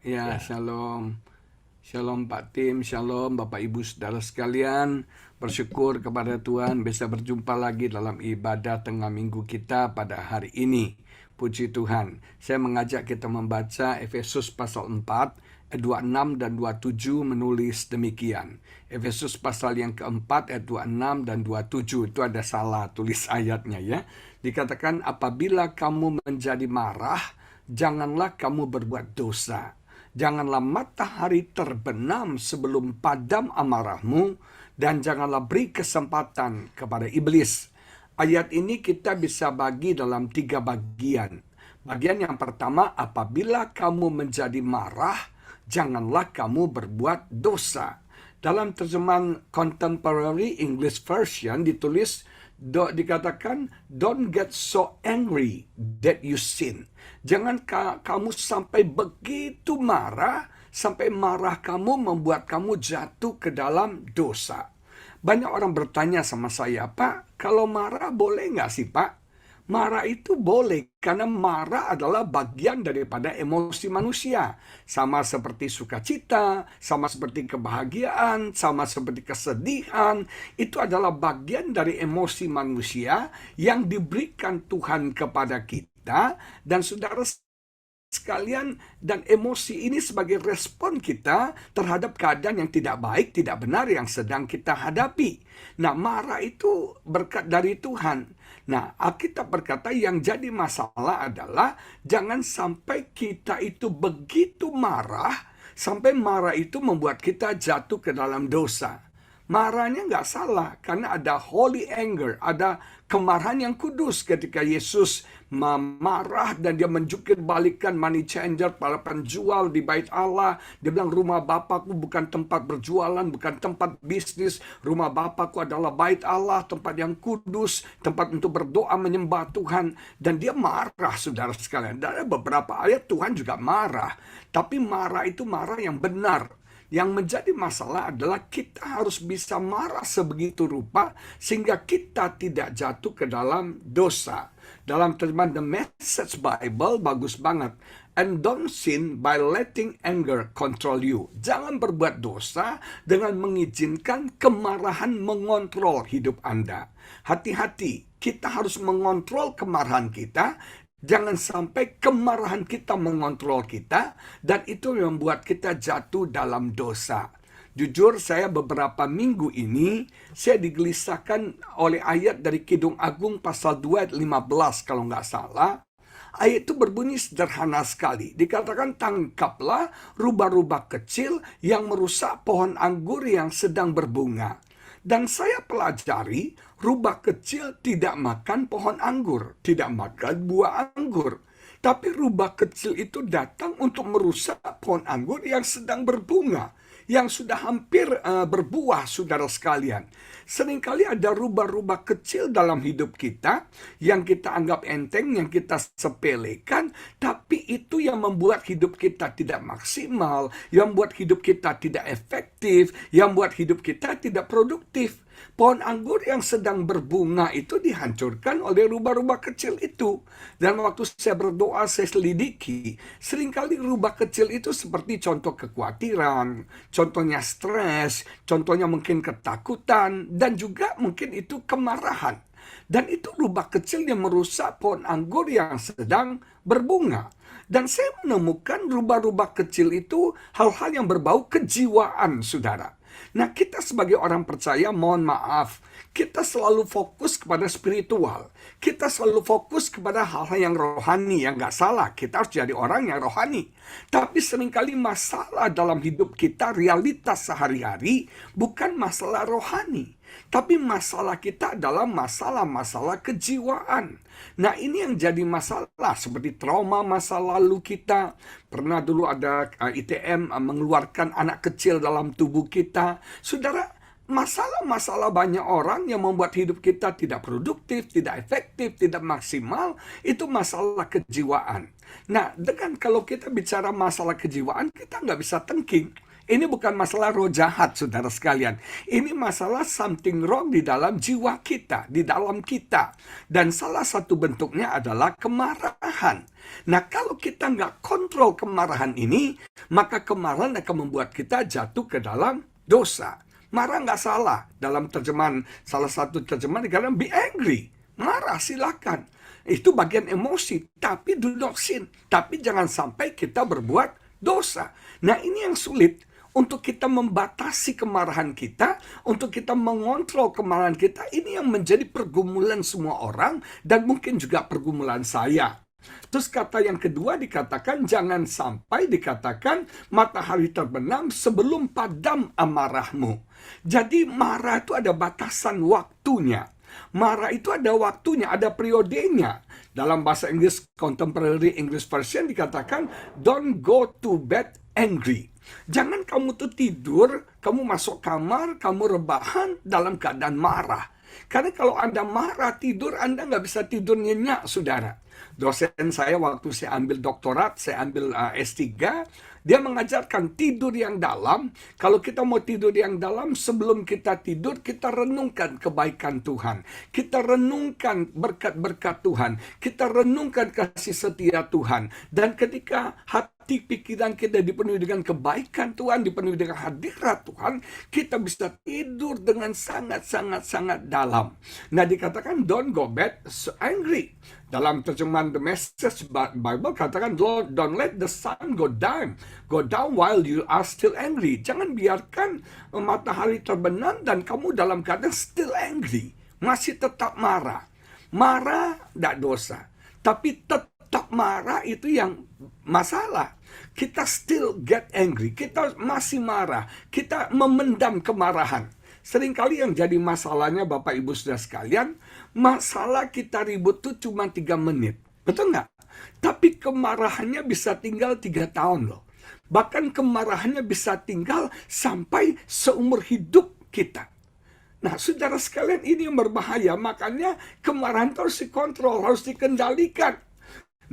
Ya, Ya, shalom. Shalom Pak Tim, shalom Bapak Ibu Saudara sekalian. Bersyukur kepada Tuhan bisa berjumpa lagi dalam ibadah tengah minggu kita pada hari ini. Puji Tuhan. Saya mengajak kita membaca Efesus pasal 4, ayat 26 dan 27 menulis demikian. Efesus pasal yang keempat ayat 26 dan 27 itu ada salah tulis ayatnya ya. Dikatakan apabila kamu menjadi marah, janganlah kamu berbuat dosa. Janganlah matahari terbenam sebelum padam amarahmu, dan janganlah beri kesempatan kepada iblis. Ayat ini kita bisa bagi dalam 3 bagian. Bagian yang pertama, apabila kamu menjadi marah, janganlah kamu berbuat dosa. Dalam terjemahan Contemporary English Version ditulis, dikatakan, don't get so angry that you sin. Jangan kamu sampai begitu marah, sampai marah kamu membuat kamu jatuh ke dalam dosa. Banyak orang bertanya sama saya, Pak, kalau marah boleh nggak sih, Pak? Marah itu boleh, karena marah adalah bagian daripada emosi manusia. Sama seperti sukacita, sama seperti kebahagiaan, sama seperti kesedihan. Itu adalah bagian dari emosi manusia yang diberikan Tuhan kepada kita. Dan saudara sekalian, dan emosi ini sebagai respon kita terhadap keadaan yang tidak baik, tidak benar yang sedang kita hadapi. Nah, marah itu berkat dari Tuhan. Nah, Alkitab berkata yang jadi masalah adalah jangan sampai kita itu begitu marah, sampai marah itu membuat kita jatuh ke dalam dosa. Marahnya nggak salah, karena ada holy anger, ada kemarahan yang kudus ketika Yesus marah dan dia menjungkir balikan money changer, para penjual di bait Allah. Dia bilang, rumah Bapakku bukan tempat berjualan, bukan tempat bisnis. Rumah Bapakku adalah bait Allah, tempat yang kudus, tempat untuk berdoa menyembah Tuhan. Dan dia marah, saudara sekalian. Dan ada beberapa ayat Tuhan juga marah. Tapi marah itu marah yang benar. Yang menjadi masalah adalah kita harus bisa marah sebegitu rupa sehingga kita tidak jatuh ke dalam dosa. Dalam terjemahan The Message Bible bagus banget. And don't sin by letting anger control you. Jangan berbuat dosa dengan mengizinkan kemarahan mengontrol hidup Anda. Hati-hati, kita harus mengontrol kemarahan kita. Jangan sampai kemarahan kita mengontrol kita, dan itu membuat kita jatuh dalam dosa. Jujur, saya beberapa minggu ini, saya digelisahkan oleh ayat dari Kidung Agung pasal 2 ayat 15 kalau nggak salah. Ayat itu berbunyi sederhana sekali. Dikatakan, tangkaplah rubah-rubah kecil yang merusak pohon anggur yang sedang berbunga. Dan saya pelajari, rubah kecil tidak makan pohon anggur, tidak makan buah anggur. Tapi rubah kecil itu datang untuk merusak pohon anggur yang sedang berbunga, yang sudah hampir berbuah, saudara sekalian. Seringkali ada rubah-rubah kecil dalam hidup kita yang kita anggap enteng, yang kita sepelekan, tapi itu yang membuat hidup kita tidak maksimal, yang membuat hidup kita tidak efektif, yang membuat hidup kita tidak produktif. Pohon anggur yang sedang berbunga itu dihancurkan oleh rubah-rubah kecil itu. Dan waktu saya berdoa, saya selidiki, seringkali rubah kecil itu seperti contoh kekhawatiran, contohnya stres, contohnya mungkin ketakutan, dan juga mungkin itu kemarahan. Dan itu rubah kecil yang merusak pohon anggur yang sedang berbunga. Dan saya menemukan rubah-rubah kecil itu hal-hal yang berbau kejiwaan, saudara. Nah, kita sebagai orang percaya, mohon maaf, kita selalu fokus kepada spiritual. Kita selalu fokus kepada hal-hal yang rohani, yang nggak salah. Kita harus jadi orang yang rohani. Tapi seringkali masalah dalam hidup kita, realitas sehari-hari, bukan masalah rohani. Tapi masalah kita adalah masalah-masalah kejiwaan. Nah, ini yang jadi masalah, seperti trauma masa lalu kita. Pernah dulu ada ITM mengeluarkan anak kecil dalam tubuh kita. Saudara, masalah-masalah banyak orang yang membuat hidup kita tidak produktif, tidak efektif, tidak maksimal, itu masalah kejiwaan. Nah, dengan kalau kita bicara masalah kejiwaan, kita nggak bisa tengking. Ini bukan masalah roh jahat, saudara sekalian. Ini masalah something wrong di dalam jiwa kita, di dalam kita. Dan salah satu bentuknya adalah kemarahan. Nah, kalau kita nggak kontrol kemarahan ini, maka kemarahan akan membuat kita jatuh ke dalam dosa. Marah nggak salah. Dalam terjemahan, salah satu terjemahan dikatakan be angry. Marah, silakan. Itu bagian emosi, tapi do not sin. Tapi jangan sampai kita berbuat dosa. Nah, ini yang sulit untuk kita membatasi kemarahan kita, untuk kita mengontrol kemarahan kita. Ini yang menjadi pergumulan semua orang dan mungkin juga pergumulan saya. Terus kata yang kedua dikatakan jangan sampai dikatakan matahari terbenam sebelum padam amarahmu. Jadi marah itu ada batasan waktunya. Marah itu ada waktunya, ada periodenya. Dalam bahasa Inggris Contemporary English Version dikatakan don't go to bed angry. Jangan kamu tuh tidur, kamu masuk kamar, kamu rebahan dalam keadaan marah. Karena kalau Anda marah tidur, Anda nggak bisa tidur nyenyak, saudara. Dosen saya waktu saya ambil doktorat, saya ambil S3, dia mengajarkan tidur yang dalam. Kalau kita mau tidur yang dalam, sebelum kita tidur, kita renungkan kebaikan Tuhan. Kita renungkan berkat-berkat Tuhan. Kita renungkan kasih setia Tuhan. Dan ketika hati pikiran kita dipenuhi dengan kebaikan Tuhan, dipenuhi dengan hadirat Tuhan, kita bisa tidur dengan sangat dalam. Nah, dikatakan don't go bed so angry. Dalam terjemahan The Message Bible katakan don't let the sun go down while you are still angry. Jangan biarkan matahari terbenam dan kamu dalam keadaan still angry, masih tetap marah. Marah tidak dosa, tapi tetap marah itu yang masalah. Kita still get angry, kita masih marah, kita memendam kemarahan. Seringkali yang jadi masalahnya Bapak Ibu Saudara sekalian, masalah kita ribut tuh cuma 3 menit. Betul nggak? Tapi kemarahannya bisa tinggal 3 tahun loh. Bahkan kemarahannya bisa tinggal sampai seumur hidup kita. Nah, saudara sekalian, ini yang berbahaya. Makanya kemarahan itu harus dikontrol, harus dikendalikan.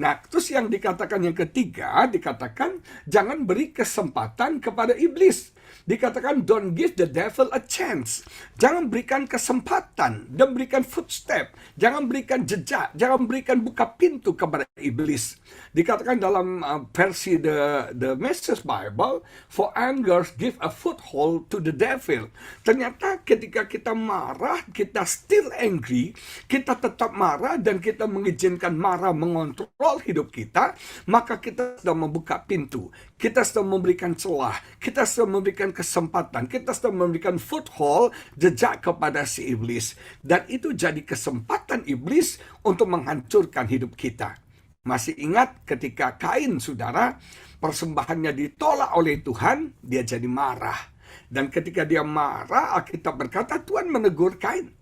Nah, terus yang dikatakan yang ketiga, dikatakan jangan beri kesempatan kepada iblis. Dikatakan don't give the devil a chance. Jangan berikan kesempatan dan berikan footstep. Jangan berikan jejak, jangan berikan buka pintu kepada iblis. Dikatakan dalam versi the Message Bible, for anger give a foothold to the devil. Ternyata ketika kita marah, kita still angry, kita tetap marah dan kita mengizinkan marah mengontrol hidup kita, maka kita sudah membuka pintu. Kita sudah memberikan celah, kita sudah memberikan kesempatan, kita sudah memberikan foothold, jejak kepada si iblis. Dan itu jadi kesempatan iblis untuk menghancurkan hidup kita. Masih ingat ketika Kain, saudara, persembahannya ditolak oleh Tuhan, dia jadi marah. Dan ketika dia marah, Alkitab berkata Tuhan menegur Kain.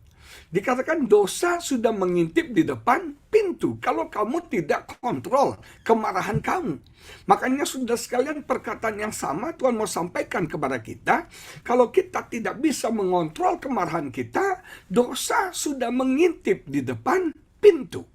Dikatakan dosa sudah mengintip di depan pintu kalau kamu tidak kontrol kemarahan kamu. Makanya sudah sekalian perkataan yang sama Tuhan mau sampaikan kepada kita. Kalau kita tidak bisa mengontrol kemarahan kita, dosa sudah mengintip di depan pintu.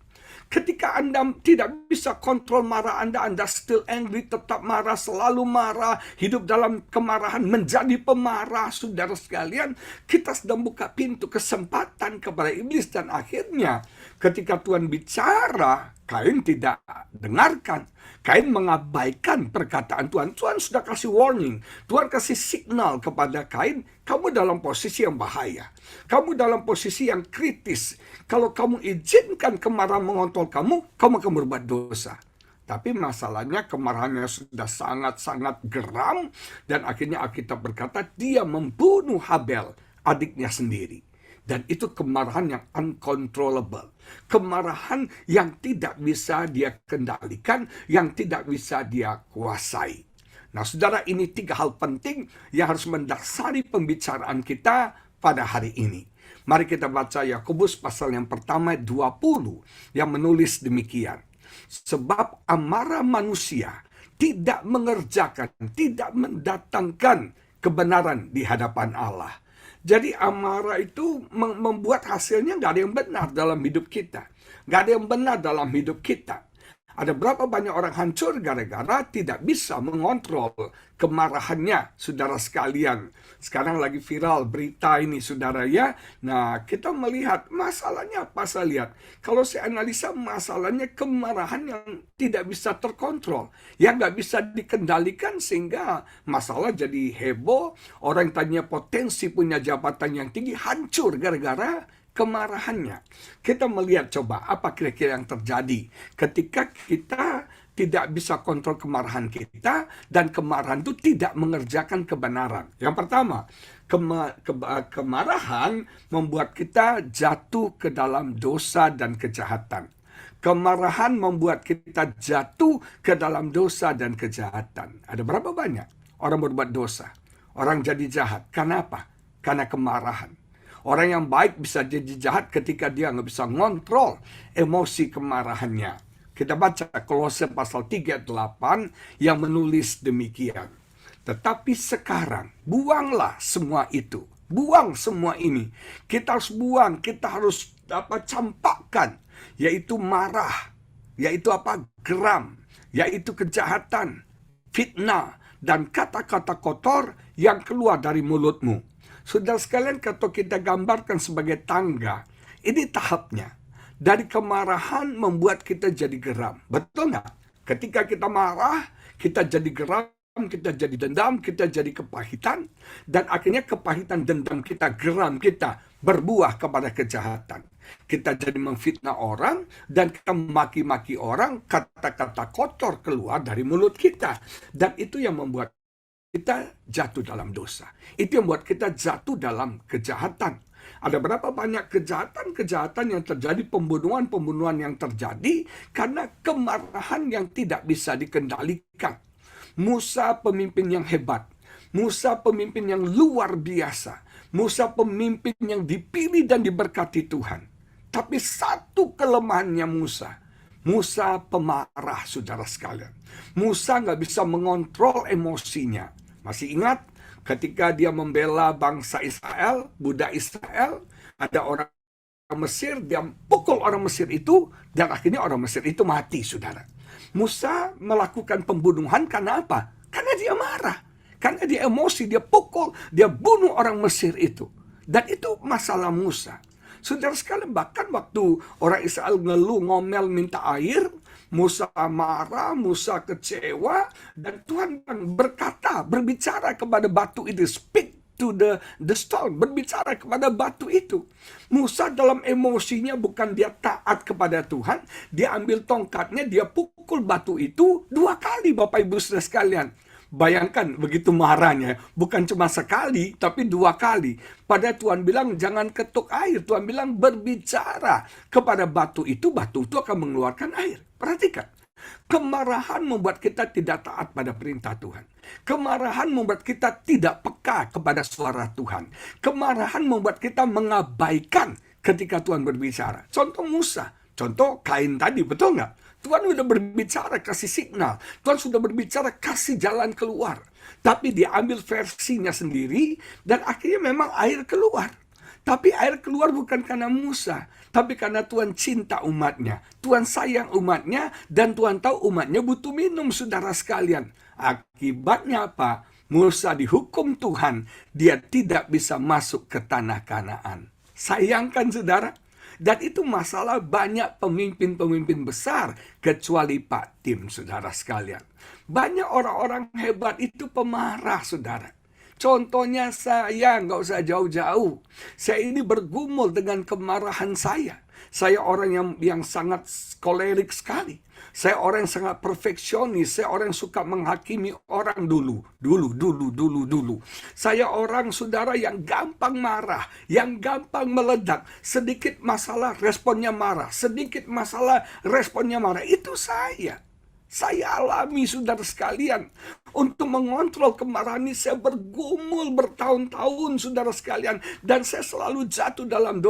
Ketika Anda tidak bisa kontrol marah Anda still angry, tetap marah, selalu marah, hidup dalam kemarahan, menjadi pemarah, saudara sekalian, kita sedang buka pintu kesempatan kepada iblis. Dan akhirnya ketika Tuhan bicara, Kain tidak dengarkan. Kain mengabaikan perkataan Tuhan. Tuhan sudah kasih warning. Tuhan kasih signal kepada Kain, kamu dalam posisi yang bahaya. Kamu dalam posisi yang kritis. Kalau kamu izinkan kemarahan mengontrol kamu akan berbuat dosa. Tapi masalahnya kemarahannya sudah sangat-sangat geram. Dan akhirnya Alkitab berkata dia membunuh Habel, adiknya sendiri. Dan itu kemarahan yang uncontrollable. Kemarahan yang tidak bisa dia kendalikan, yang tidak bisa dia kuasai. Nah, saudara, ini 3 hal penting yang harus mendasari pembicaraan kita pada hari ini. Mari kita baca Yakobus pasal yang pertama 20 yang menulis demikian. Sebab amarah manusia tidak mengerjakan, tidak mendatangkan kebenaran di hadapan Allah. Jadi amarah itu membuat hasilnya nggak ada yang benar dalam hidup kita. Nggak ada yang benar dalam hidup kita. Ada berapa banyak orang hancur gara-gara tidak bisa mengontrol kemarahannya, saudara sekalian. Sekarang lagi viral berita ini, saudara ya. Nah, kita melihat masalahnya apa saya lihat. Kalau saya analisa masalahnya kemarahan yang tidak bisa terkontrol. Yang nggak bisa dikendalikan sehingga masalah jadi heboh. Orang tanya potensi punya jabatan yang tinggi, hancur gara-gara kemarahannya. Kita melihat coba apa kira-kira yang terjadi ketika kita tidak bisa kontrol kemarahan kita dan kemarahan itu tidak mengerjakan kebenaran. Yang pertama, kemarahan membuat kita jatuh ke dalam dosa dan kejahatan. Kemarahan membuat kita jatuh ke dalam dosa dan kejahatan. Ada berapa banyak orang berbuat dosa? Orang jadi jahat. Kenapa? Karena kemarahan. Orang yang baik bisa jadi jahat ketika dia nggak bisa ngontrol emosi kemarahannya. Kita baca Kolose pasal 3:8 yang menulis demikian. Tetapi sekarang, buanglah semua itu. Buang semua ini. Kita harus buang, kita harus campakkan. Yaitu marah, yaitu geram, yaitu kejahatan, fitnah, dan kata-kata kotor yang keluar dari mulutmu. Saudara sekalian, kalau kita gambarkan sebagai tangga, ini tahapnya. Dari kemarahan membuat kita jadi geram. Betul nggak? Ketika kita marah, kita jadi geram, kita jadi dendam, kita jadi kepahitan. Dan akhirnya kepahitan, dendam kita, geram kita berbuah kepada kejahatan. Kita jadi memfitnah orang, dan kita maki-maki orang, kata-kata kotor keluar dari mulut kita. Dan itu yang membuat kita jatuh dalam dosa. Itu yang membuat kita jatuh dalam kejahatan. Ada berapa banyak kejahatan-kejahatan yang terjadi, pembunuhan-pembunuhan yang terjadi karena kemarahan yang tidak bisa dikendalikan. Musa pemimpin yang hebat. Musa pemimpin yang luar biasa. Musa pemimpin yang dipilih dan diberkati Tuhan. Tapi satu kelemahannya Musa. Musa pemarah, saudara sekalian. Musa nggak bisa mengontrol emosinya. Masih ingat ketika dia membela bangsa Israel, budak Israel, ada orang Mesir, dia pukul orang Mesir itu, dan akhirnya orang Mesir itu mati, saudara. Musa melakukan pembunuhan karena apa? Karena dia marah. Karena dia emosi, dia pukul, dia bunuh orang Mesir itu. Dan itu masalah Musa. Saudara sekalian, bahkan waktu orang Israel ngeluh, ngomel, minta air, Musa marah, Musa kecewa, dan Tuhan berbicara kepada batu itu, speak to the stone, berbicara kepada batu itu. Musa dalam emosinya bukan dia taat kepada Tuhan, dia ambil tongkatnya, dia pukul batu itu 2 kali, Bapak Ibu Saudara sekalian. Bayangkan begitu marahnya, bukan cuma sekali, tapi 2 kali. Pada Tuhan bilang jangan ketuk air, Tuhan bilang berbicara kepada batu itu akan mengeluarkan air. Perhatikan, kemarahan membuat kita tidak taat pada perintah Tuhan. Kemarahan membuat kita tidak peka kepada suara Tuhan. Kemarahan membuat kita mengabaikan ketika Tuhan berbicara. Contoh Musa, contoh Kain tadi, betul nggak? Tuhan sudah berbicara, kasih signal. Tuhan sudah berbicara, kasih jalan keluar. Tapi dia ambil versinya sendiri, dan akhirnya memang air keluar. Tapi air keluar bukan karena Musa, tapi karena Tuhan cinta umatnya. Tuhan sayang umatnya, dan Tuhan tahu umatnya butuh minum, saudara sekalian. Akibatnya apa? Musa dihukum Tuhan, dia tidak bisa masuk ke tanah Kanaan. Sayangkan, saudara. Dan itu masalah banyak pemimpin-pemimpin besar, kecuali Pak Tim, saudara sekalian. Banyak orang-orang hebat itu pemarah, saudara. Contohnya saya, nggak usah jauh-jauh. Saya ini bergumul dengan kemarahan saya. Saya orang yang sangat kolerik sekali. Saya orang yang sangat perfeksionis. Saya orang yang suka menghakimi orang dulu. Saya orang, saudara, yang gampang marah, yang gampang meledak. Sedikit masalah, responnya marah. Sedikit masalah, responnya marah. Itu saya. Saya alami, saudara sekalian. Untuk mengontrol kemarahan ini, saya bergumul bertahun-tahun, saudara sekalian. Dan saya selalu jatuh dalam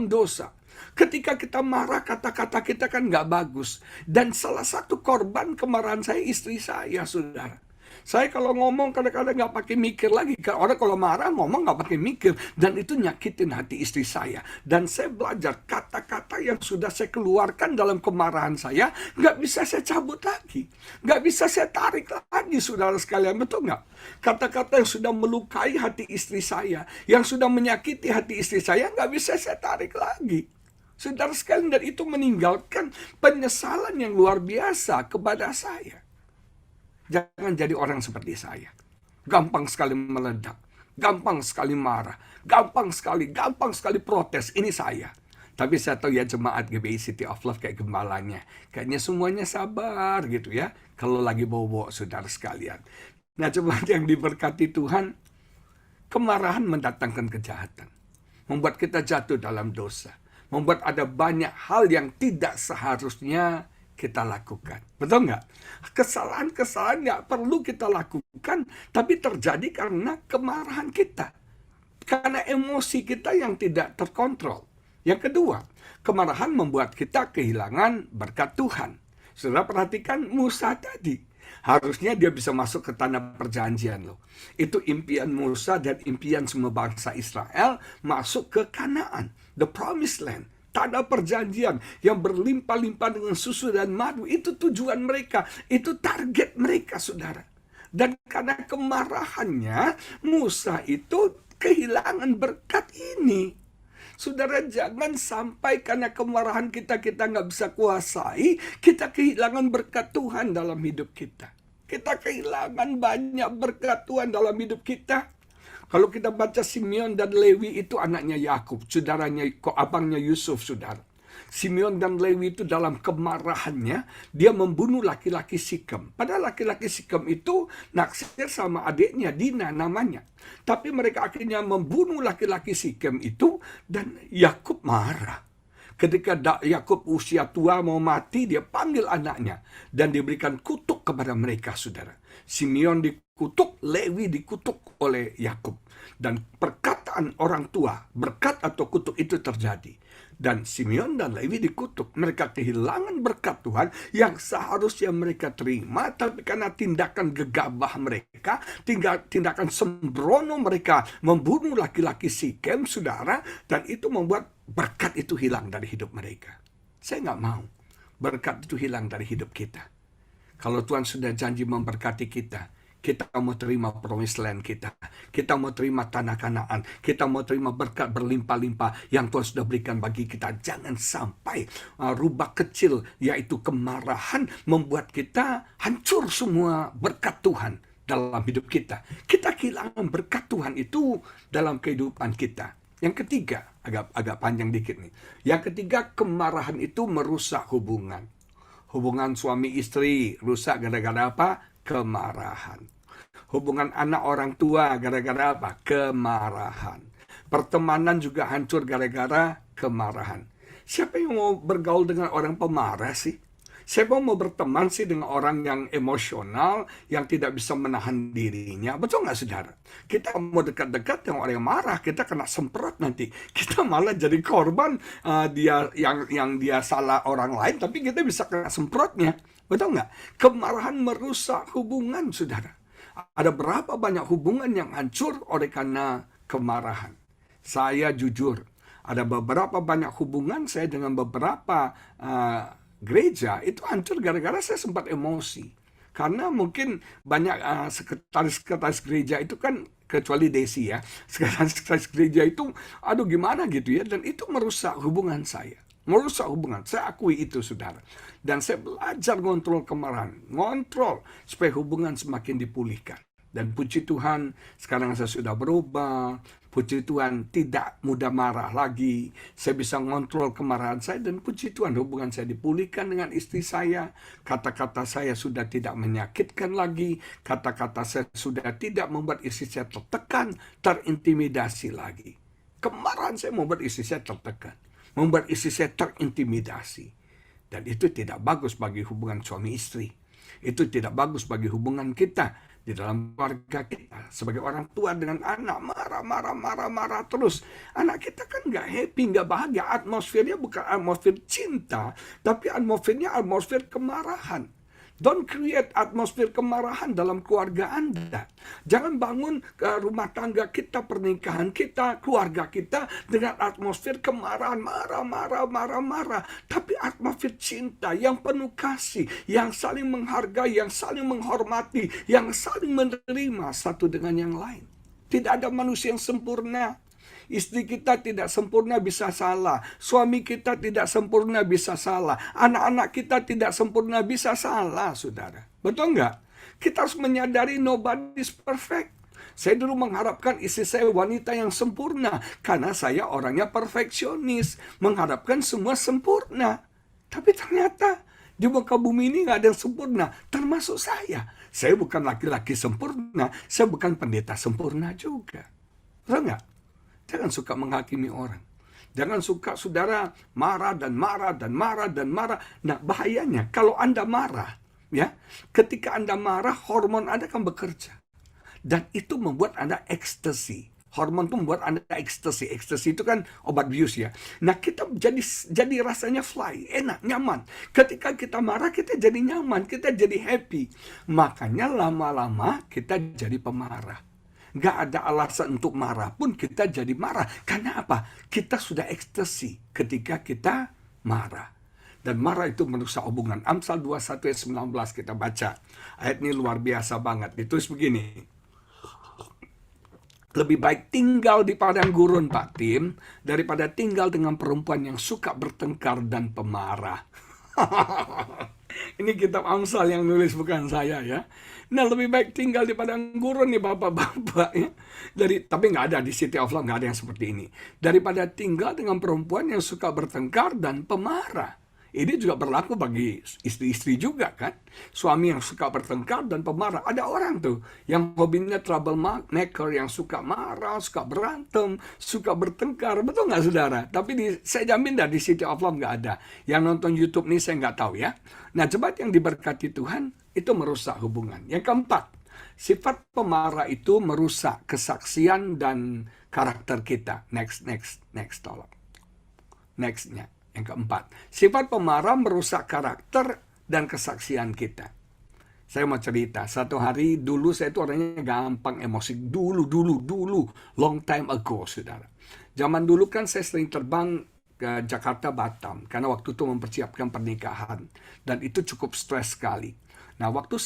dosa. Ketika kita marah, kata-kata kita kan nggak bagus. Dan salah satu korban kemarahan saya, istri saya, saudara. Saya kalau ngomong kadang-kadang nggak pakai mikir lagi. Orang kalau marah ngomong nggak pakai mikir. Dan itu nyakitin hati istri saya. Dan saya belajar kata-kata yang sudah saya keluarkan dalam kemarahan saya, nggak bisa saya cabut lagi. Nggak bisa saya tarik lagi, saudara sekalian. Betul nggak? Kata-kata yang sudah melukai hati istri saya, yang sudah menyakiti hati istri saya, nggak bisa saya tarik lagi. Saudara sekalian, dan itu meninggalkan penyesalan yang luar biasa kepada saya. Jangan jadi orang seperti saya. Gampang sekali meledak, gampang sekali marah, gampang sekali protes. Ini saya. Tapi saya tahu ya jemaat GBI City of Love kayak gembalanya. Kayaknya semuanya sabar gitu ya. Kalau lagi bawa-bawa saudara sekalian. Nah, jemaat yang diberkati Tuhan, kemarahan mendatangkan kejahatan. Membuat kita jatuh dalam dosa. Membuat ada banyak hal yang tidak seharusnya kita lakukan. Betul nggak? Kesalahan-kesalahan nggak perlu kita lakukan, tapi terjadi karena kemarahan kita. Karena emosi kita yang tidak terkontrol. Yang kedua, kemarahan membuat kita kehilangan berkat Tuhan. Saudara perhatikan Musa tadi. Harusnya dia bisa masuk ke tanah perjanjian loh. Itu impian Musa dan impian semua bangsa Israel masuk ke Kanaan, the promised land. Tanah perjanjian yang berlimpah-limpah dengan susu dan madu. Itu tujuan mereka. Itu target mereka, saudara. Dan karena kemarahannya, Musa itu kehilangan berkat ini. Saudara, jangan sampai karena kemarahan kita nggak bisa kuasai, kita kehilangan berkat Tuhan dalam hidup kita. Kita kehilangan banyak berkat Tuhan dalam hidup kita. Kalau kita baca Simeon dan Lewi itu anaknya Yakub, saudaranya abangnya Yusuf, saudara. Simeon dan Lewi itu dalam kemarahannya, dia membunuh laki-laki Sikem. Padahal laki-laki Sikem itu naksir sama adiknya, Dina namanya. Tapi mereka akhirnya membunuh laki-laki Sikem itu, dan Yakub marah. Ketika Yakub usia tua mau mati, dia panggil anaknya. Dan diberikan kutuk kepada mereka, saudara. Simeon dikutuk, Lewi dikutuk oleh Yakub. Dan perkataan orang tua, berkat atau kutuk itu terjadi. Dan Simeon dan Lewi dikutuk. Mereka kehilangan berkat Tuhan yang seharusnya mereka terima. Tapi karena tindakan gegabah mereka, tindakan sembrono mereka membunuh laki-laki Sikem, saudara. Dan itu membuat berkat itu hilang dari hidup mereka. Saya nggak mau berkat itu hilang dari hidup kita. Kalau Tuhan sudah janji memberkati kita, kita mau terima promised land kita. Kita mau terima tanah Kanaan. Kita mau terima berkat berlimpah-limpah yang Tuhan sudah berikan bagi kita. Jangan sampai rubah kecil, yaitu kemarahan, membuat kita hancur semua berkat Tuhan dalam hidup kita. Kita kehilangan berkat Tuhan itu dalam kehidupan kita. Yang ketiga, agak panjang dikit nih. Yang ketiga, kemarahan itu merusak hubungan. Hubungan suami istri rusak gara-gara apa? Kemarahan. Hubungan anak orang tua gara-gara apa? Kemarahan. Pertemanan juga hancur gara-gara kemarahan. Siapa yang mau bergaul dengan orang pemarah sih? Siapa mau berteman sih dengan orang yang emosional, yang tidak bisa menahan dirinya? Betul nggak, saudara? Kita mau dekat-dekat dengan orang yang marah, kita kena semprot nanti. Kita malah jadi korban dia yang dia salah orang lain, tapi kita bisa kena semprotnya. Betul nggak? Kemarahan merusak hubungan, saudara. Ada berapa banyak hubungan yang hancur oleh karena kemarahan? Saya jujur, ada beberapa banyak hubungan saya dengan beberapa gereja itu hancur gara-gara saya sempat emosi. Karena mungkin banyak sekretaris-sekretaris gereja itu kan, kecuali Desi ya, sekretaris gereja itu aduh gimana gitu ya, dan itu merusak hubungan saya. Merusak hubungan, saya akui itu, saudara. Dan saya belajar ngontrol kemarahan, ngontrol supaya hubungan semakin dipulihkan. Dan puji Tuhan, sekarang saya sudah berubah. Puji Tuhan, tidak mudah marah lagi. Saya bisa ngontrol kemarahan saya, dan puji Tuhan hubungan saya dipulihkan dengan istri saya. Kata-kata saya sudah tidak menyakitkan lagi. Kata-kata saya sudah tidak membuat istri saya tertekan, terintimidasi lagi. Kemarahan saya membuat istri saya tertekan, membuat istri saya terintimidasi. Dan itu tidak bagus bagi hubungan suami istri. Itu tidak bagus bagi hubungan kita di dalam keluarga kita. Sebagai orang tua dengan anak, marah terus. Anak kita kan nggak happy, nggak bahagia. Atmosfernya bukan atmosfer cinta, tapi atmosfernya atmosfer kemarahan. Don't create atmosfer kemarahan dalam keluarga Anda. Jangan bangun rumah tangga kita, pernikahan kita, keluarga kita dengan atmosfer kemarahan, marah. Tapi atmosfer cinta yang penuh kasih, yang saling menghargai, yang saling menghormati, yang saling menerima satu dengan yang lain. Tidak ada manusia yang sempurna. Istri kita tidak sempurna, bisa salah. Suami kita tidak sempurna, bisa salah. Anak-anak kita tidak sempurna, bisa salah, saudara. Betul nggak? Kita harus menyadari nobody's perfect. Saya dulu mengharapkan istri saya wanita yang sempurna, karena saya orangnya perfeksionis, mengharapkan semua sempurna. Tapi ternyata di muka bumi ini nggak ada yang sempurna, termasuk saya. Saya bukan laki-laki sempurna, saya bukan pendeta sempurna juga. Betul nggak? Jangan suka menghakimi orang. Jangan suka saudara marah. Nah, bahayanya kalau Anda marah, ya, ketika Anda marah, hormon Anda akan bekerja. Dan itu membuat Anda ekstasi. Hormon itu membuat Anda ekstasi. Ekstasi itu kan obat bius ya. Nah, kita jadi rasanya fly, enak, nyaman. Ketika kita marah, kita jadi nyaman, kita jadi happy. Makanya lama-lama kita jadi pemarah. Gak ada alasan untuk marah pun kita jadi marah. Karena apa? Kita sudah ekstasi ketika kita marah. Dan marah itu merusak hubungan. Amsal 21 ayat 19 kita baca. Ayat ini luar biasa banget. Ditulis begini. Lebih baik tinggal di padang gurun, Pak Tim, daripada tinggal dengan perempuan yang suka bertengkar dan pemarah. Ini kitab Amsal yang nulis, bukan saya ya. Nah, lebih baik tinggal di padang gurun nih bapak-bapak ya. Tapi nggak ada di City of Love, nggak ada yang seperti ini. Daripada tinggal dengan perempuan yang suka bertengkar dan pemarah. Ini juga berlaku bagi istri-istri juga kan. Suami yang suka bertengkar dan pemarah. Ada orang tuh yang hobinya trouble maker, yang suka marah, suka berantem, suka bertengkar. Betul nggak saudara? Tapi saya jamin dah di City of Love nggak ada. Yang nonton YouTube nih saya nggak tahu ya. Nah, jemaat yang diberkati Tuhan, itu merusak hubungan. Yang keempat, sifat pemarah itu merusak kesaksian dan karakter kita. Next, tolong. Nextnya. Yang keempat, sifat pemarah merusak karakter dan kesaksian kita. Saya mau cerita, satu hari dulu saya itu orangnya gampang emosi. Dulu, long time ago, saudara. Zaman dulu kan saya sering terbang ke Jakarta, Batam, karena waktu itu mempersiapkan pernikahan. Dan itu cukup stres sekali. Nah, waktu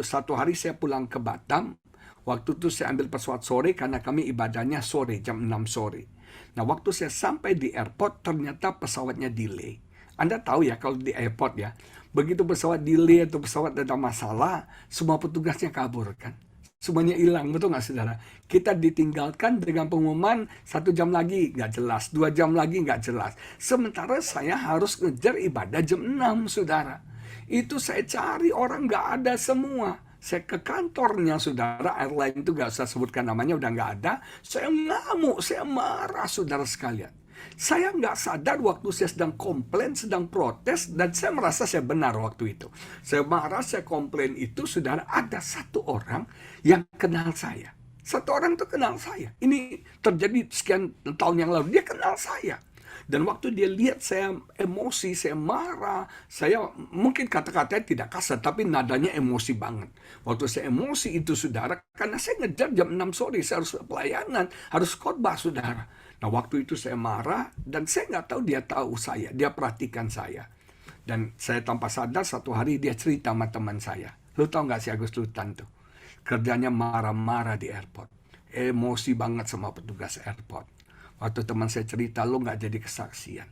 satu hari saya pulang ke Batam, waktu itu saya ambil pesawat sore, karena kami ibadahnya sore, jam 6 sore. Nah, waktu saya sampai di airport, ternyata pesawatnya delay. Anda tahu ya, kalau di airport ya, begitu pesawat delay atau pesawat ada masalah, semua petugasnya kabur kan. Semuanya hilang, betul nggak saudara? Kita ditinggalkan dengan pengumuman 1 jam lagi nggak jelas, 2 jam lagi nggak jelas. Sementara saya harus ngejar ibadah jam 6, saudara. Itu saya cari orang nggak ada semua. Saya ke kantornya saudara, airline itu gak usah sebutkan namanya, udah gak ada. Saya ngamuk, saya marah saudara sekalian. Saya gak sadar waktu saya sedang komplain, sedang protes, dan saya merasa saya benar waktu itu. Saya marah, saya komplain itu, saudara, ada satu orang yang kenal saya. Satu orang tuh kenal saya. Ini terjadi sekian tahun yang lalu, dia kenal saya. Dan waktu dia lihat saya emosi, saya marah, saya mungkin kata-katanya tidak kasar, tapi nadanya emosi banget. Waktu saya emosi itu saudara, karena saya ngejar jam 6 sore, saya harus pelayanan, harus khotbah saudara. Nah, waktu itu saya marah, dan saya nggak tahu dia tahu saya, dia perhatikan saya. Dan saya tanpa sadar satu hari dia cerita sama teman saya. Lu tahu nggak si Agus Lutan tuh? Kerjanya marah-marah di airport. Emosi banget sama petugas airport. Waktu teman saya cerita, lo nggak jadi kesaksian.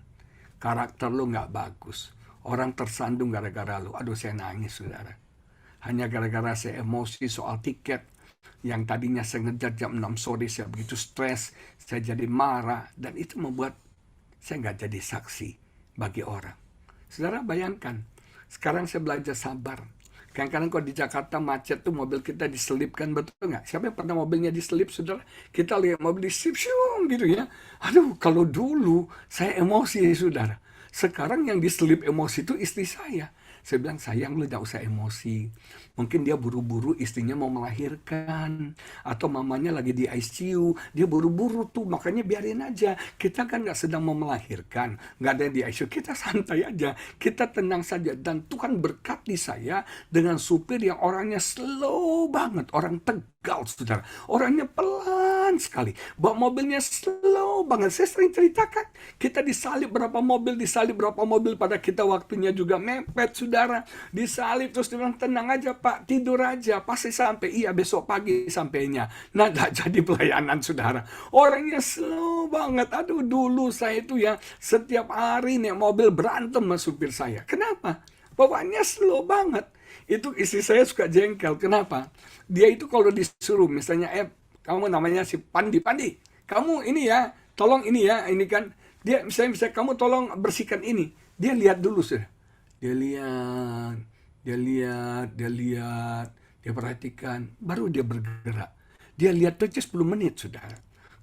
Karakter lo nggak bagus. Orang tersandung gara-gara lo. Aduh, saya nangis, saudara. Hanya gara-gara saya emosi soal tiket. Yang tadinya saya ngejar jam 6 sore, saya begitu stres. Saya jadi marah. Dan itu membuat saya nggak jadi saksi bagi orang. Saudara, bayangkan. Sekarang saya belajar sabar. Kadang-kadang kalau di Jakarta macet tuh mobil kita diselipkan, betul nggak? Siapa yang pernah mobilnya diselip, saudara? Kita lihat mobil diselip, gitu ya. Aduh, kalau dulu saya emosi, saudara. Sekarang yang diselip emosi itu istri saya. Saya bilang, sayang lu gak usah emosi. Mungkin dia buru-buru istrinya mau melahirkan. Atau mamanya lagi di ICU. Dia buru-buru tuh, makanya biarin aja. Kita kan gak sedang mau melahirkan. Gak ada yang di ICU, kita santai aja. Kita tenang saja. Dan Tuhan berkati saya dengan supir yang orangnya slow banget. Orang Tegal, saudara. Orangnya pelan sekali. Bawa mobilnya slow banget. Saya sering ceritakan. Kita disalib berapa mobil pada kita waktunya juga mepet, saudara. Disalib terus dia bilang, tenang aja Pak, tidur aja, pasti sampai. Iya, besok pagi sampainya. Nah, gak jadi pelayanan, saudara. Orangnya slow banget. Aduh, dulu saya itu ya setiap hari nih mobil berantem sama supir saya. Kenapa? Bawaannya slow banget. Itu istri saya suka jengkel. Kenapa? Dia itu kalau disuruh, misalnya, kamu namanya si Pandi, kamu ini ya, tolong ini ya, ini kan. Dia misalnya kamu tolong bersihkan ini. Dia lihat dulu, sudah. Dia lihat, dia perhatikan, baru dia bergerak. Dia lihat aja 10 menit, saudara.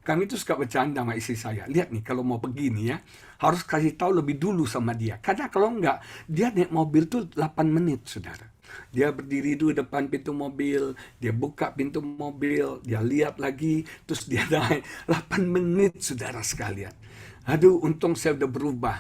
Kami itu suka bercanda sama istri saya. Lihat nih, kalau mau begini ya, harus kasih tahu lebih dulu sama dia. Karena kalau enggak, dia naik mobil tuh 8 menit, saudara. Dia berdiri dulu depan pintu mobil, dia buka pintu mobil, dia lihat lagi, terus dia naik 8 menit, saudara sekalian. Aduh, untung saya udah berubah.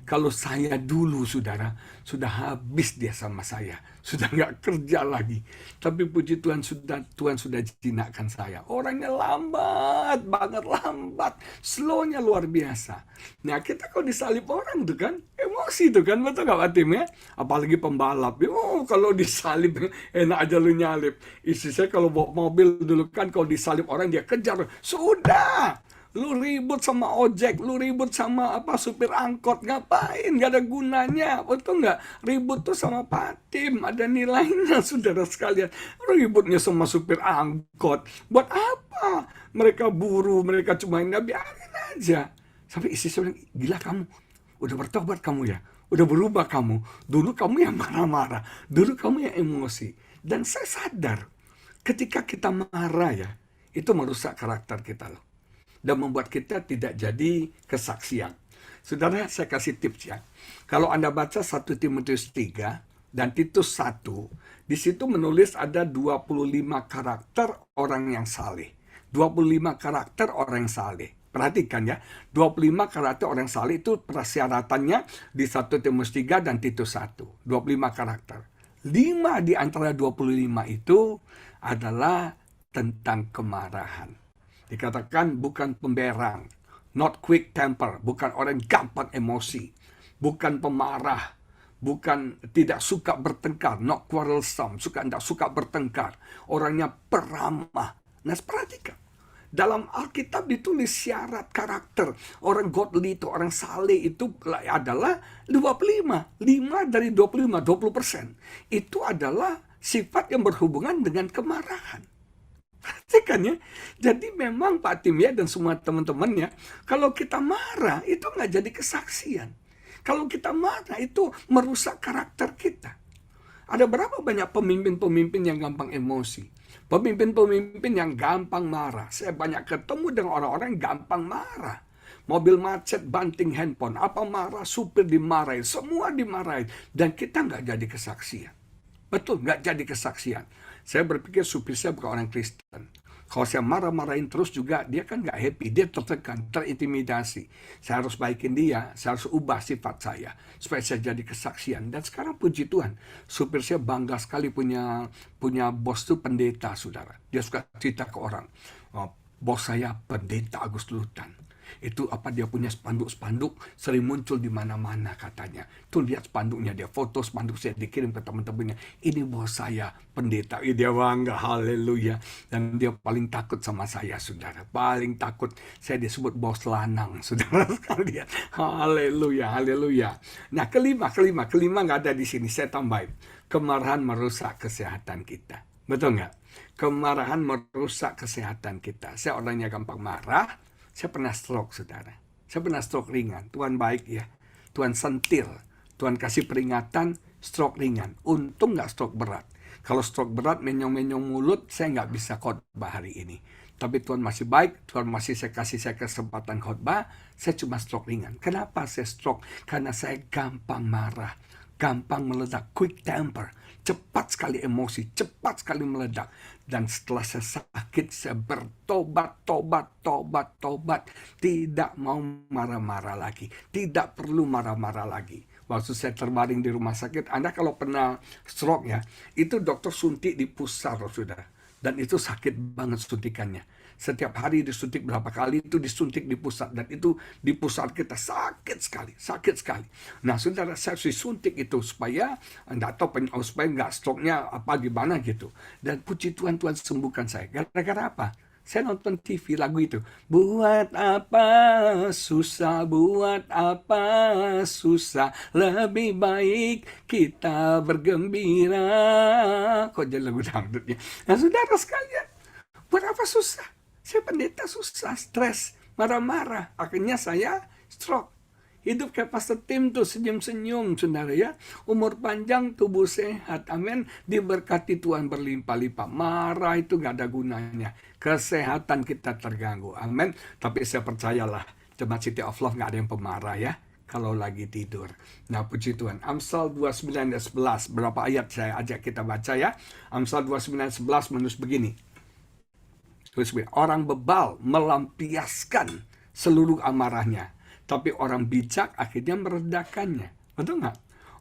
Kalau saya dulu, saudara, sudah habis dia sama saya. Sudah nggak kerja lagi. Tapi puji Tuhan sudah jinakkan saya. Orangnya lambat banget, lambat. Slownya luar biasa. Nah, kita kalau disalib orang tuh kan, emosi tuh kan, betul nggak Pak Tim ya? Apalagi pembalap. Oh, kalau disalib, enak aja lu nyalip. Istri saya kalau bawa mobil dulu kan, kalau disalib orang dia kejar. Sudah! Lu ribut sama ojek, lu ribut sama supir angkot, ngapain? Gak ada gunanya, betul nggak? Ribut tuh sama Pak Tim, ada nilainya, saudara sekalian. Ributnya sama supir angkot, buat apa? Mereka buru, mereka cuma biarin aja. Sampai istri saya bilang, gila kamu, udah bertobat kamu ya, udah berubah kamu. Dulu kamu yang marah-marah, dulu kamu yang emosi. Dan saya sadar, ketika kita marah ya, itu merusak karakter kita loh. Dan membuat kita tidak jadi kesaksian. Saudara, saya kasih tips ya. Kalau Anda baca 1 Timotius 3 dan Titus 1, di situ menulis ada 25 karakter orang yang saleh. 25 karakter orang yang saleh. Perhatikan ya, 25 karakter orang saleh itu persyaratannya di 1 Timotius 3 dan Titus 1. 25 karakter. 5 di antara 25 itu adalah tentang kemarahan. Dikatakan bukan pemberang, not quick temper, bukan orang gampang emosi, bukan pemarah, bukan tidak suka bertengkar, not quarrelsome, tidak suka bertengkar, orangnya peramah. Nah, perhatikan. Dalam Alkitab ditulis syarat karakter orang godly itu, orang saleh itu adalah 25. 5 dari 25, 20%. Itu adalah sifat yang berhubungan dengan kemarahan. Perhatikan ya. Jadi memang Pak Tim ya dan semua teman-teman ya, kalau kita marah itu nggak jadi kesaksian. Kalau kita marah itu merusak karakter kita. Ada berapa banyak pemimpin-pemimpin yang gampang emosi? Pemimpin-pemimpin yang gampang marah. Saya banyak ketemu dengan orang-orang yang gampang marah. Mobil macet, banting handphone, apa marah, supir dimarahin, semua dimarahin. Dan kita nggak jadi kesaksian. Betul, nggak jadi kesaksian. Saya berpikir supir saya bukan orang Kristen. Kalau saya marah-marahin terus juga, dia kan nggak happy, dia tertekan, terintimidasi. Saya harus baikin dia, saya harus ubah sifat saya, supaya saya jadi kesaksian. Dan sekarang puji Tuhan, supir saya bangga sekali punya bos itu pendeta, saudara. Dia suka cerita ke orang, bos saya pendeta Agus Lutan. Itu dia punya spanduk-spanduk sering muncul di mana-mana katanya. Tuh lihat spanduknya, dia foto spanduk saya dikirim ke teman-temannya. Ini bos saya pendeta. Dia bangga, haleluya. Dan dia paling takut sama saya, saudara. Paling takut saya disebut bos lanang, saudara sekalian. Haleluya, haleluya. Nah, kelima nggak ada di sini. Saya tambahin, kemarahan merusak kesehatan kita. Betul nggak? Kemarahan merusak kesehatan kita. Saya orangnya gampang marah. Saya pernah stroke, saudara. Saya pernah stroke ringan. Tuhan baik ya. Tuhan sentil. Tuhan kasih peringatan, stroke ringan. Untung nggak stroke berat. Kalau stroke berat, menyong-menyong mulut, saya nggak bisa khotbah hari ini. Tapi Tuhan masih baik. Tuhan masih kasih saya kesempatan khotbah. Saya cuma stroke ringan. Kenapa saya stroke? Karena saya gampang marah. gampang meledak, quick temper, cepat sekali emosi, cepat sekali meledak. Dan setelah saya sakit, saya bertobat, tobat, tidak mau marah-marah lagi, tidak perlu marah-marah lagi. Waktu saya terbaring di rumah sakit, Anda kalau pernah stroke ya, itu dokter suntik di pusar, saudara. Dan itu sakit banget suntikannya. Setiap hari disuntik berapa kali, itu disuntik di pusat. Dan itu di pusat kita sakit sekali, sakit sekali. Nah, saudara, saya disuntik itu supaya, enggak tahu, supaya nggak stroke-nya apa gimana gitu. Dan puji Tuhan, Tuhan sembuhkan saya. Gara-gara apa? Saya nonton TV lagu itu. Buat apa susah, buat apa susah, lebih baik kita bergembira. Kok jadi lagu dangdutnya? Nah, saudara sekalian, buat apa susah? Saya pendeta susah, stres, marah-marah. Akhirnya saya stroke. Hidup kayak Pastor Tim tuh, senyum-senyum, saudara ya. Umur panjang, tubuh sehat, amin. Diberkati Tuhan berlimpah-limpah. Marah itu gak ada gunanya. Kesehatan kita terganggu, amin. Tapi saya percayalah, Jemaat City of Love gak ada yang pemarah ya, kalau lagi tidur. Nah, puji Tuhan. Amsal 29 ayat 11. Berapa ayat saya ajak kita baca ya. Amsal 29 ayat 11 menulis begini. Orang bebal melampiaskan seluruh amarahnya, tapi orang bijak akhirnya meredakannya. Betul nggak?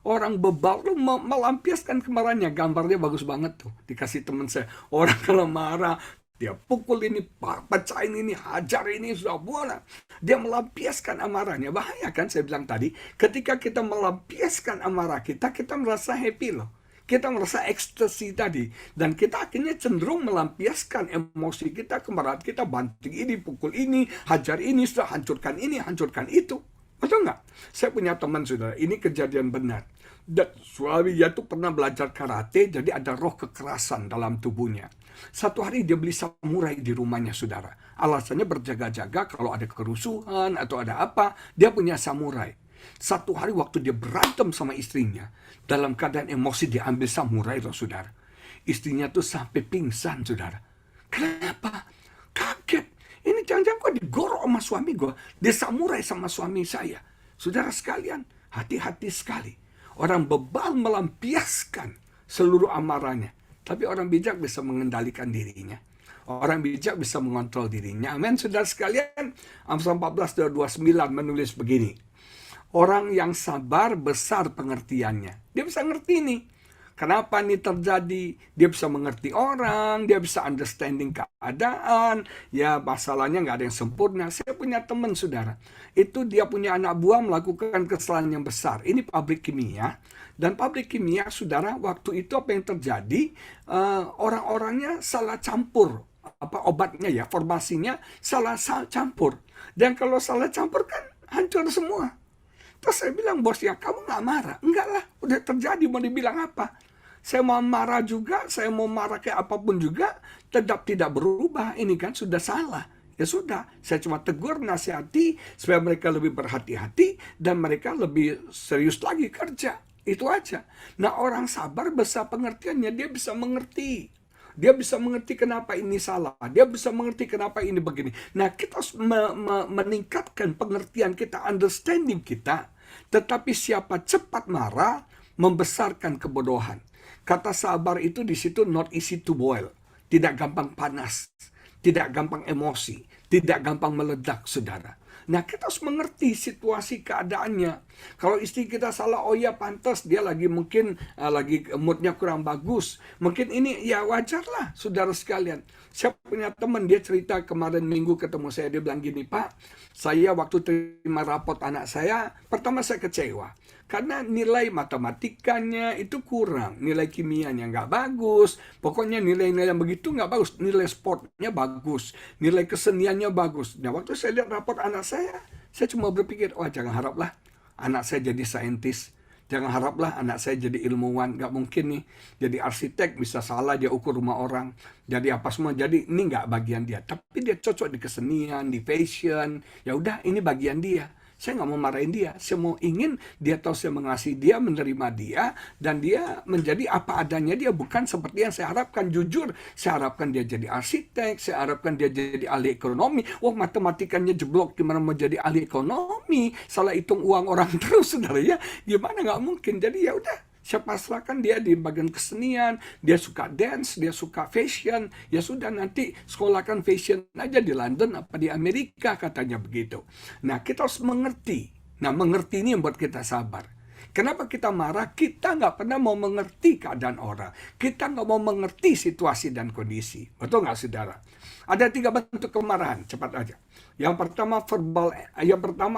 Orang bebal tuh melampiaskan kemarahannya. Gambarnya bagus banget tuh. Dikasih teman saya. Orang kalau marah, dia pukul ini, pecahin ini, hajar ini, sudah buana. Dia melampiaskan amarahnya. Bahaya kan, saya bilang tadi. Ketika kita melampiaskan amarah kita merasa happy loh. Kita merasa ekstasi tadi. Dan kita akhirnya cenderung melampiaskan emosi kita, kemarahan kita, banting ini, pukul ini, hajar ini, sudah hancurkan ini, hancurkan itu. Betul nggak? Saya punya teman, saudara, ini kejadian benar. Dan suaminya tuh pernah belajar karate, jadi ada roh kekerasan dalam tubuhnya. Satu hari dia beli samurai di rumahnya, saudara. Alasannya berjaga-jaga kalau ada kerusuhan atau ada apa, dia punya samurai. Satu hari waktu dia berantem sama istrinya, dalam keadaan emosi dia ambil samurai loh, saudara. Istrinya tuh sampai pingsan, saudara. Kenapa? Kaget. Ini jangan-jangan kok digorok sama suami gue. Dia samurai sama suami saya. Saudara sekalian, hati-hati sekali. Orang bebal melampiaskan seluruh amarahnya. Tapi orang bijak bisa mengendalikan dirinya. Orang bijak bisa mengontrol dirinya. Amin, saudara sekalian. Amsal 14 ayat 29 menulis begini. Orang yang sabar besar pengertiannya. Dia bisa ngerti nih. Kenapa ini terjadi? Dia bisa mengerti orang, dia bisa understanding keadaan. Ya, masalahnya nggak ada yang sempurna. Saya punya teman, saudara. Itu dia punya anak buah melakukan kesalahan yang besar. Ini pabrik kimia. Dan pabrik kimia, saudara, waktu itu apa yang terjadi? Orang-orangnya salah campur. Obatnya ya, formasinya salah campur. Dan kalau salah campur kan hancur semua. Terus saya bilang, bos ya kamu nggak marah? Enggak lah, udah terjadi, mau dibilang apa? Saya mau marah juga, saya mau marah kayak apapun juga, tetap tidak berubah. Ini kan sudah salah. Ya sudah, saya cuma tegur, nasihati, supaya mereka lebih berhati-hati, dan mereka lebih serius lagi kerja. Itu aja. Nah, orang sabar besar pengertiannya, dia bisa mengerti. Dia bisa mengerti kenapa ini salah. Dia bisa mengerti kenapa ini begini. Nah, kita harus meningkatkan pengertian kita, understanding kita. Tetapi siapa cepat marah, membesarkan kebodohan. Kata sabar itu di situ not easy to boil. Tidak gampang panas. Tidak gampang emosi. Tidak gampang meledak, saudara. Nah, kita harus mengerti situasi keadaannya. Kalau istri kita salah, oh ya pantas, dia lagi mungkin lagi moodnya kurang bagus. Mungkin ini ya wajar lah, saudara sekalian. Saya punya teman, dia cerita kemarin minggu ketemu saya, dia bilang gini, Pak, saya waktu terima rapot anak saya, pertama saya kecewa. Karena nilai matematikanya itu kurang, nilai kimianya nggak bagus, pokoknya nilai-nilai yang begitu nggak bagus, nilai sportnya bagus, nilai keseniannya bagus. Nah, waktu saya lihat raport anak saya cuma berpikir, wah jangan haraplah anak saya jadi saintis, jangan haraplah anak saya jadi ilmuwan, nggak mungkin nih. Jadi arsitek bisa salah dia ukur rumah orang, jadi apa semua, jadi ini nggak bagian dia. Tapi dia cocok di kesenian, di fashion, ya udah ini bagian dia. Saya nggak mau marahin dia. Saya mau ingin dia tahu saya mengasihi dia, menerima dia, dan dia menjadi apa adanya dia, bukan seperti yang saya harapkan. Jujur, saya harapkan dia jadi arsitek, saya harapkan dia jadi ahli ekonomi. Wah, matematikanya jeblok, gimana mau jadi ahli ekonomi? Salah hitung uang orang terus, saudara ya. Gimana, nggak mungkin. Jadi ya udah, saya pasrahkan dia di bagian kesenian, dia suka dance, dia suka fashion, ya sudah nanti sekolahkan fashion aja di London apa di Amerika, katanya begitu. Nah, kita harus mengerti. Nah, mengerti ini yang buat kita sabar. Kenapa kita marah? Kita nggak pernah mau mengerti keadaan orang. Kita nggak mau mengerti situasi dan kondisi. Betul nggak, saudara? Ada 3 bentuk kemarahan, cepat aja. Yang pertama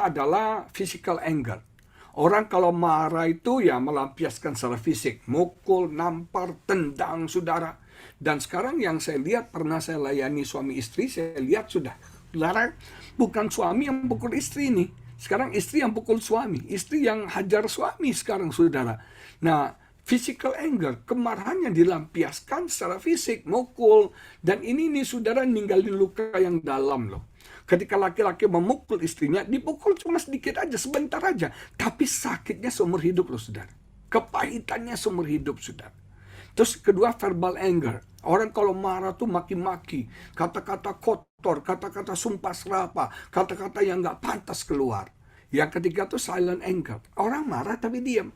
adalah physical anger. Orang kalau marah itu ya melampiaskan secara fisik, mukul, nampar, tendang, saudara. Dan sekarang yang saya lihat, pernah saya layani suami istri, saya lihat saudara, bukan suami yang pukul istri nih. Sekarang istri yang pukul suami, istri yang hajar suami sekarang, saudara. Nah, physical anger, kemarahan yang dilampiaskan secara fisik, mukul. Dan ini nih saudara, ninggalin luka yang dalam loh. Ketika laki-laki memukul istrinya, dipukul cuma sedikit aja, sebentar aja. Tapi sakitnya seumur hidup loh, saudara. Kepahitannya seumur hidup, saudara. Terus kedua, verbal anger. Orang kalau marah tuh maki-maki. Kata-kata kotor, kata-kata sumpah serapah, kata-kata yang nggak pantas keluar. Yang ketiga tuh silent anger. Orang marah tapi diam.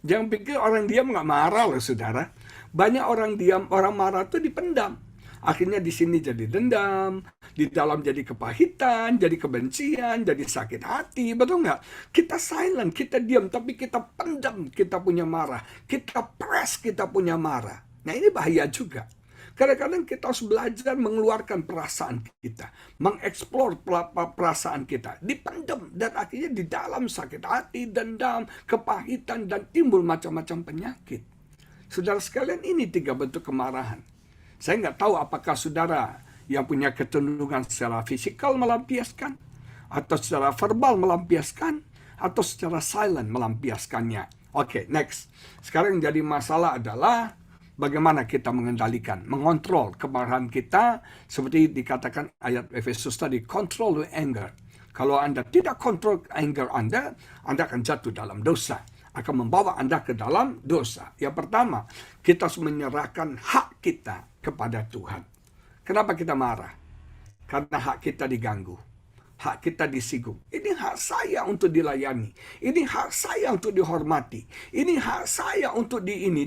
Jangan pikir orang diam nggak marah loh, saudara. Banyak orang diam, orang marah tuh dipendam. Akhirnya di sini jadi dendam, di dalam jadi kepahitan, jadi kebencian, jadi sakit hati, betul nggak? Kita silent, kita diam, tapi kita pendam, kita punya marah. Kita press, kita punya marah. Nah, ini bahaya juga. Kadang-kadang kita harus belajar mengeluarkan perasaan kita, mengeksplor perasaan kita, dipendam, dan akhirnya di dalam sakit hati, dendam, kepahitan, dan timbul macam-macam penyakit. Saudara sekalian, ini 3 bentuk kemarahan. Saya nggak tahu apakah saudara yang punya kecenderungan secara fisikal melampiaskan, atau secara verbal melampiaskan, atau secara silent melampiaskannya. Oke, next. Sekarang yang jadi masalah adalah bagaimana kita mengendalikan, mengontrol kemarahan kita, seperti dikatakan ayat Efesus tadi, control anger. Kalau Anda tidak kontrol anger Anda akan jatuh dalam dosa, akan membawa Anda ke dalam dosa. Yang pertama, kita harus menyerahkan hak kita kepada Tuhan. Kenapa kita marah? Karena hak kita diganggu. Hak kita disinggung. Ini hak saya untuk dilayani. Ini hak saya untuk dihormati. Ini hak saya untuk di ini.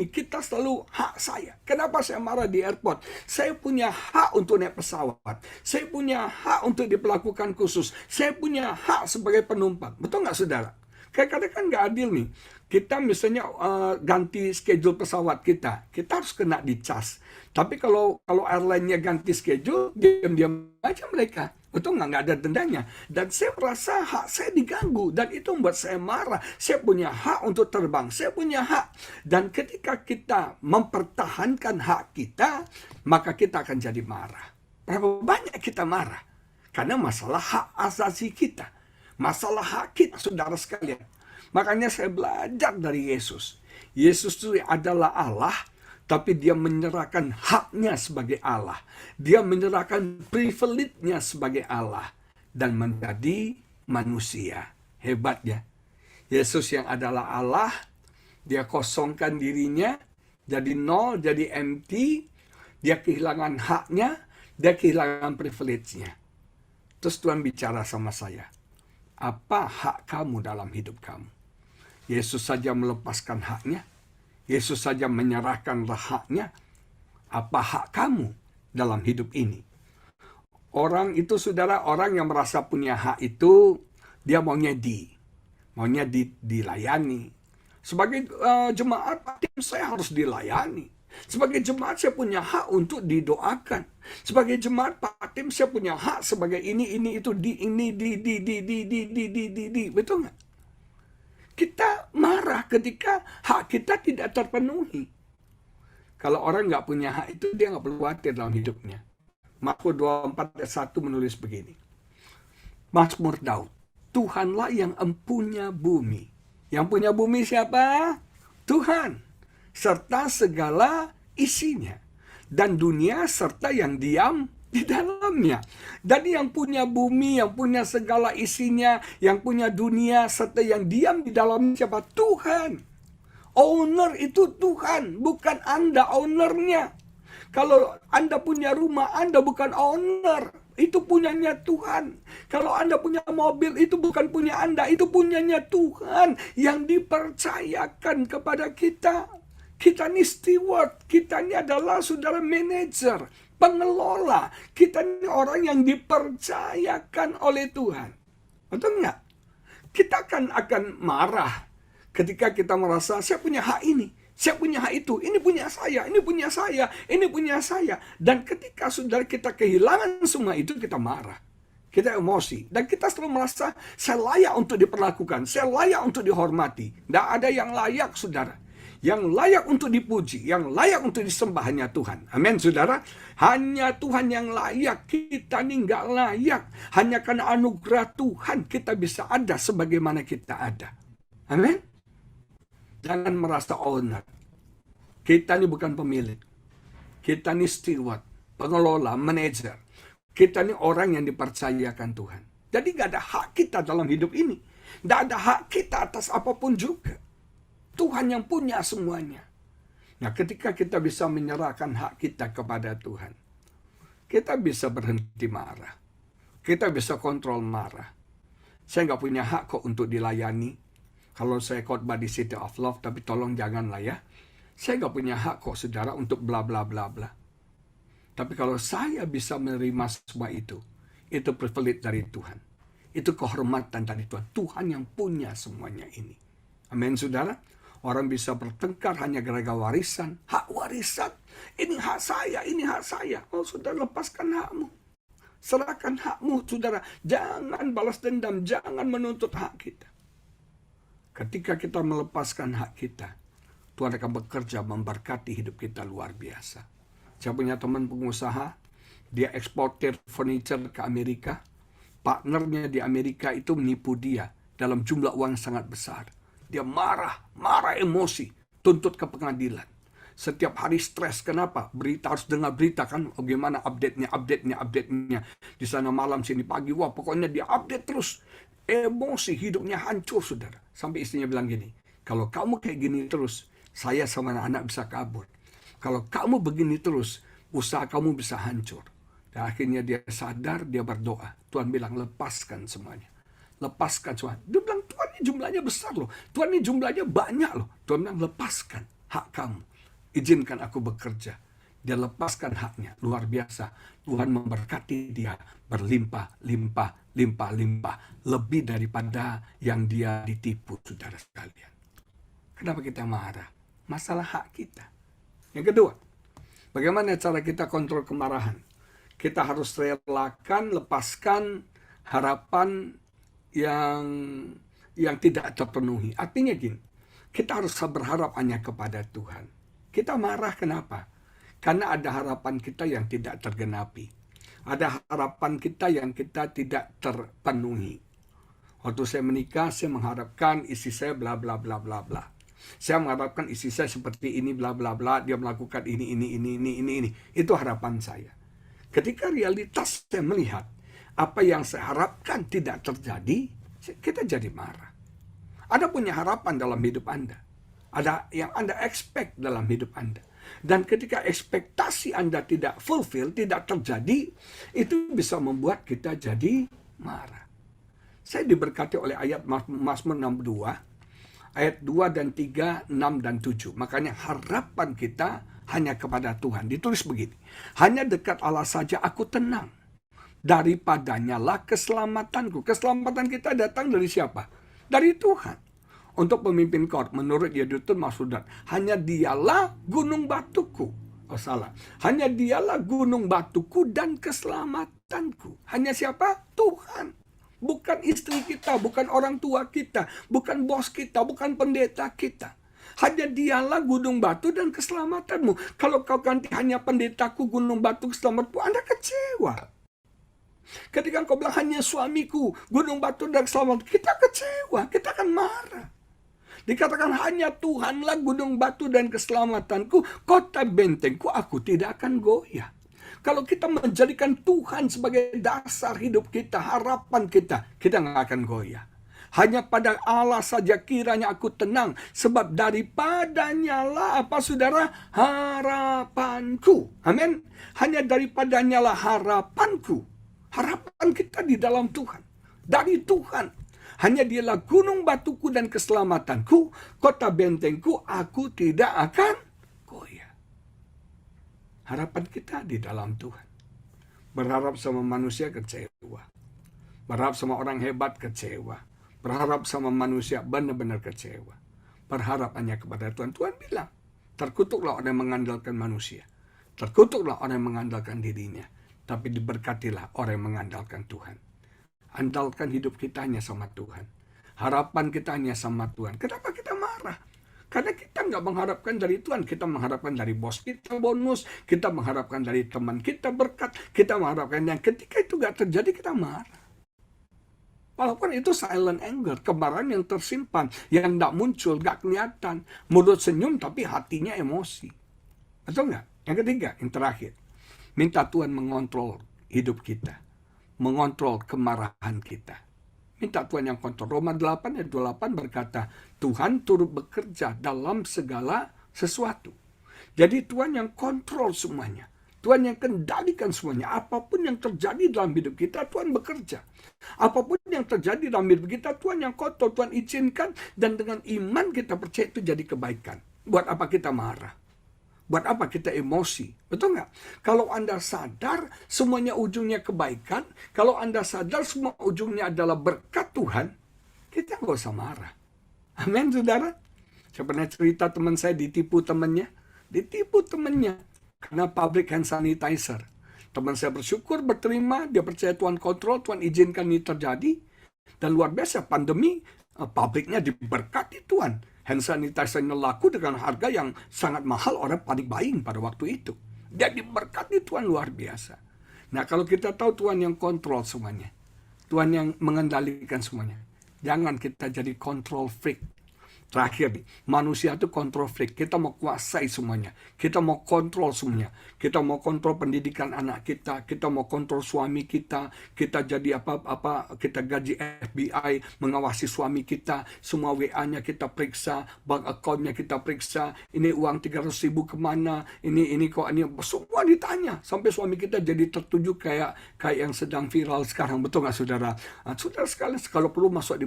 Kita selalu hak saya. Kenapa saya marah di airport? Saya punya hak untuk naik pesawat. Saya punya hak untuk diperlakukan khusus. Saya punya hak sebagai penumpang. Betul nggak, saudara? Kadang-kadang kan nggak adil nih. Kita misalnya ganti schedule pesawat kita harus kena dicas. Tapi kalau airline-nya ganti schedule, diam-diam aja mereka. Betul nggak ada dendanya. Dan saya merasa hak saya diganggu. Dan itu membuat saya marah. Saya punya hak untuk terbang. Saya punya hak. Dan ketika kita mempertahankan hak kita, maka kita akan jadi marah. Berapa banyak kita marah? Karena masalah hak asasi kita. Masalah hak kita, saudara sekalian. Makanya saya belajar dari Yesus. Yesus itu adalah Allah, tapi dia menyerahkan haknya sebagai Allah. Dia menyerahkan privilege-nya sebagai Allah. Dan menjadi manusia. Hebat ya. Yesus yang adalah Allah, dia kosongkan dirinya, jadi nol, jadi empty. Dia kehilangan haknya, dia kehilangan privilege-nya. Terus Tuhan bicara sama saya. Apa hak kamu dalam hidup kamu? Yesus saja melepaskan haknya. Yesus saja menyerahkan haknya. Apa hak kamu dalam hidup ini? Orang itu, saudara, orang yang merasa punya hak itu, dia maunya dilayani. Sebagai jemaat, saya harus dilayani. Sebagai jemaat saya punya hak untuk didoakan. Sebagai jemaat Pak Tim saya punya hak sebagai ini itu betul nggak? Kita marah ketika hak kita tidak terpenuhi. Kalau orang nggak punya hak itu dia nggak perlu khawatir dalam hidupnya. Mazmur 24 ayat 1 menulis begini. Mazmur Daud, Tuhanlah yang empunya bumi. Yang punya bumi siapa? Tuhan. Serta segala isinya. Dan dunia serta yang diam di dalamnya. Dan yang punya bumi, yang punya segala isinya, yang punya dunia, serta yang diam di dalamnya siapa? Tuhan. Owner itu Tuhan, bukan Anda ownernya. Kalau Anda punya rumah, Anda bukan owner. Itu punyanya Tuhan. Kalau Anda punya mobil, itu bukan punya Anda. Itu punyanya Tuhan yang dipercayakan kepada kita. Kita ini steward. Kita ini adalah saudara manajer, pengelola. Kita ini orang yang dipercayakan oleh Tuhan. Betul nggak? Kita akan marah ketika kita merasa saya punya hak ini, saya punya hak itu, ini punya saya, ini punya saya, ini punya saya. Dan ketika saudara kita kehilangan semua itu, kita marah, kita emosi, dan kita selalu merasa saya layak untuk diperlakukan, saya layak untuk dihormati. Tidak ada yang layak, saudara. Yang layak untuk dipuji, yang layak untuk disembah hanya Tuhan. Amin, saudara. Hanya Tuhan yang layak. Kita ini nggak layak. Hanya karena anugerah Tuhan kita bisa ada sebagaimana kita ada. Amin. Jangan merasa owner. Kita ini bukan pemilik. Kita ini steward, pengelola, manajer. Kita ini orang yang dipercayakan Tuhan. Jadi nggak ada hak kita dalam hidup ini. Nggak ada hak kita atas apapun juga. Tuhan yang punya semuanya. Nah, ketika kita bisa menyerahkan hak kita kepada Tuhan, kita bisa berhenti marah. Kita bisa kontrol marah. Saya nggak punya hak kok untuk dilayani. Kalau saya khotbah di City of Love, tapi tolong janganlah ya. Saya nggak punya hak kok, saudara, untuk bla bla bla bla. Tapi kalau saya bisa menerima semua itu privilege dari Tuhan. Itu kehormatan dari Tuhan. Tuhan yang punya semuanya ini. Amin, saudara. Orang bisa bertengkar hanya gara-gara warisan. Hak warisan. Ini hak saya, ini hak saya. Oh, saudara, lepaskan hakmu. Serahkan hakmu, saudara. Jangan balas dendam. Jangan menuntut hak kita. Ketika kita melepaskan hak kita, Tuhan akan bekerja memberkati hidup kita luar biasa. Saya punya teman pengusaha. Dia eksportir furniture ke Amerika. Partnernya di Amerika itu menipu dia dalam jumlah uang sangat besar. Dia marah emosi, tuntut ke pengadilan. Setiap hari stres, kenapa? Berita harus dengar berita kan, bagaimana update-nya. Di sana malam, sini pagi, wah pokoknya dia update terus. Emosi, hidupnya hancur, saudara. Sampai istrinya bilang gini, kalau kamu kayak gini terus, saya sama anak-anak bisa kabur. Kalau kamu begini terus, usaha kamu bisa hancur. Dan akhirnya dia sadar, dia berdoa. Tuhan bilang, lepaskan semuanya. Lepaskan semua. Dia bilang, Tuhan ini jumlahnya besar loh. Tuhan ini jumlahnya banyak loh. Tuhan bilang, lepaskan hak kamu. Izinkan aku bekerja. Dia lepaskan haknya. Luar biasa. Tuhan memberkati dia berlimpah, limpah. Lebih daripada yang dia ditipu, saudara sekalian. Kenapa kita marah? Masalah hak kita. Yang kedua, bagaimana cara kita kontrol kemarahan? Kita harus relakan, lepaskan harapan yang tidak terpenuhi. Artinya gini, kita harus berharap hanya kepada Tuhan. Kita marah kenapa? Karena ada harapan kita yang tidak tergenapi. Ada harapan kita yang kita tidak terpenuhi. Waktu saya menikah, saya mengharapkan istri saya bla bla bla bla bla. Saya mengharapkan istri saya seperti ini bla bla bla, dia melakukan ini. Itu harapan saya. Ketika realitas saya melihat apa yang saya harapkan tidak terjadi, kita jadi marah. Ada punya harapan dalam hidup Anda. Ada yang Anda expect dalam hidup Anda. Dan ketika ekspektasi Anda tidak fulfill, tidak terjadi, itu bisa membuat kita jadi marah. Saya diberkati oleh ayat Mazmur 62, ayat 2 dan 3, 6 dan 7. Makanya harapan kita hanya kepada Tuhan. Ditulis begini, hanya dekat Allah saja aku tenang. Daripadanya lah keselamatanku. Keselamatan kita datang dari siapa? Dari Tuhan. Untuk pemimpin kor, menurut Yedutun Masudat, hanya dialah gunung batuku. Oh salah. Hanya dialah gunung batuku dan keselamatanku. Hanya siapa? Tuhan. Bukan istri kita, bukan orang tua kita, bukan bos kita, bukan pendeta kita. Hanya dialah gunung batu dan keselamatanmu. Kalau kau ganti hanya pendetaku, gunung batu, keselamatanmu, Anda kecewa. Ketika engkau bilang hanya suamiku, gunung batu dan keselamatan, kita kecewa, kita akan marah. Dikatakan hanya Tuhanlah gunung batu dan keselamatanku, kota bentengku, aku tidak akan goyah. Kalau kita menjadikan Tuhan sebagai dasar hidup kita, harapan kita nggak akan goyah. Hanya pada Allah saja kiranya aku tenang, sebab daripadanya lah apa saudara? Harapanku. Amin. Hanya daripadanya lah harapanku. Harapan kita di dalam Tuhan. Dari Tuhan. Hanya dialah gunung batuku dan keselamatanku, kota bentengku, aku tidak akan goyah. Harapan kita di dalam Tuhan. Berharap sama manusia kecewa. Berharap sama orang hebat kecewa. Berharap sama manusia benar-benar kecewa. Berharap hanya kepada Tuhan. Tuhan bilang, terkutuklah orang yang mengandalkan manusia. Terkutuklah orang yang mengandalkan dirinya. Tapi diberkatilah orang yang mengandalkan Tuhan. Andalkan hidup kita hanya sama Tuhan. Harapan kita hanya sama Tuhan. Kenapa kita marah? Karena kita nggak mengharapkan dari Tuhan. Kita mengharapkan dari bos kita bonus. Kita mengharapkan dari teman kita berkat. Kita mengharapkan yang ketika itu nggak terjadi kita marah. Walaupun itu silent anger, kemarahan yang tersimpan, yang nggak muncul, nggak kelihatan. Mulut senyum tapi hatinya emosi. Betul nggak? Yang ketiga, yang terakhir. Minta Tuhan mengontrol hidup kita. Mengontrol kemarahan kita. Minta Tuhan yang kontrol. Roma 8 ayat 28 berkata, Tuhan turut bekerja dalam segala sesuatu. Jadi Tuhan yang kontrol semuanya. Tuhan yang kendalikan semuanya. Apapun yang terjadi dalam hidup kita, Tuhan bekerja. Apapun yang terjadi dalam hidup kita, Tuhan yang kontrol, Tuhan izinkan. Dan dengan iman kita percaya itu jadi kebaikan. Buat apa kita marah? Buat apa kita emosi? Betul nggak? Kalau Anda sadar semuanya ujungnya kebaikan, kalau Anda sadar semua ujungnya adalah berkat Tuhan, kita nggak usah marah. Amin, saudara. Saya pernah cerita teman saya ditipu temannya. Ditipu temannya. Karena pabrik hand sanitizer. Teman saya bersyukur, berterima, dia percaya Tuhan kontrol, Tuhan izinkan ini terjadi. Dan luar biasa, pandemi, pabriknya diberkati Tuhan. Hand sanitizer laku dengan harga yang sangat mahal, orang panik buying pada waktu itu. Dia diberkati Tuhan luar biasa. Nah, kalau kita tahu Tuhan yang kontrol semuanya, Tuhan yang mengendalikan semuanya, jangan kita jadi control freak. Terakhir nih, manusia itu control freak. Kita mau kuasai semuanya. Kita mau kontrol semuanya. Kita mau kontrol pendidikan anak kita. Kita mau kontrol suami kita. Kita jadi apa-apa. Kita gaji FBI mengawasi suami kita. Semua WA-nya kita periksa. Bank account-nya kita periksa. Ini uang 300.000 kemana? Ini kok ini semua ditanya. Sampai suami kita jadi tertuju kayak yang sedang viral sekarang. Betul nggak saudara? Saudara sekalian, kalau perlu masuk di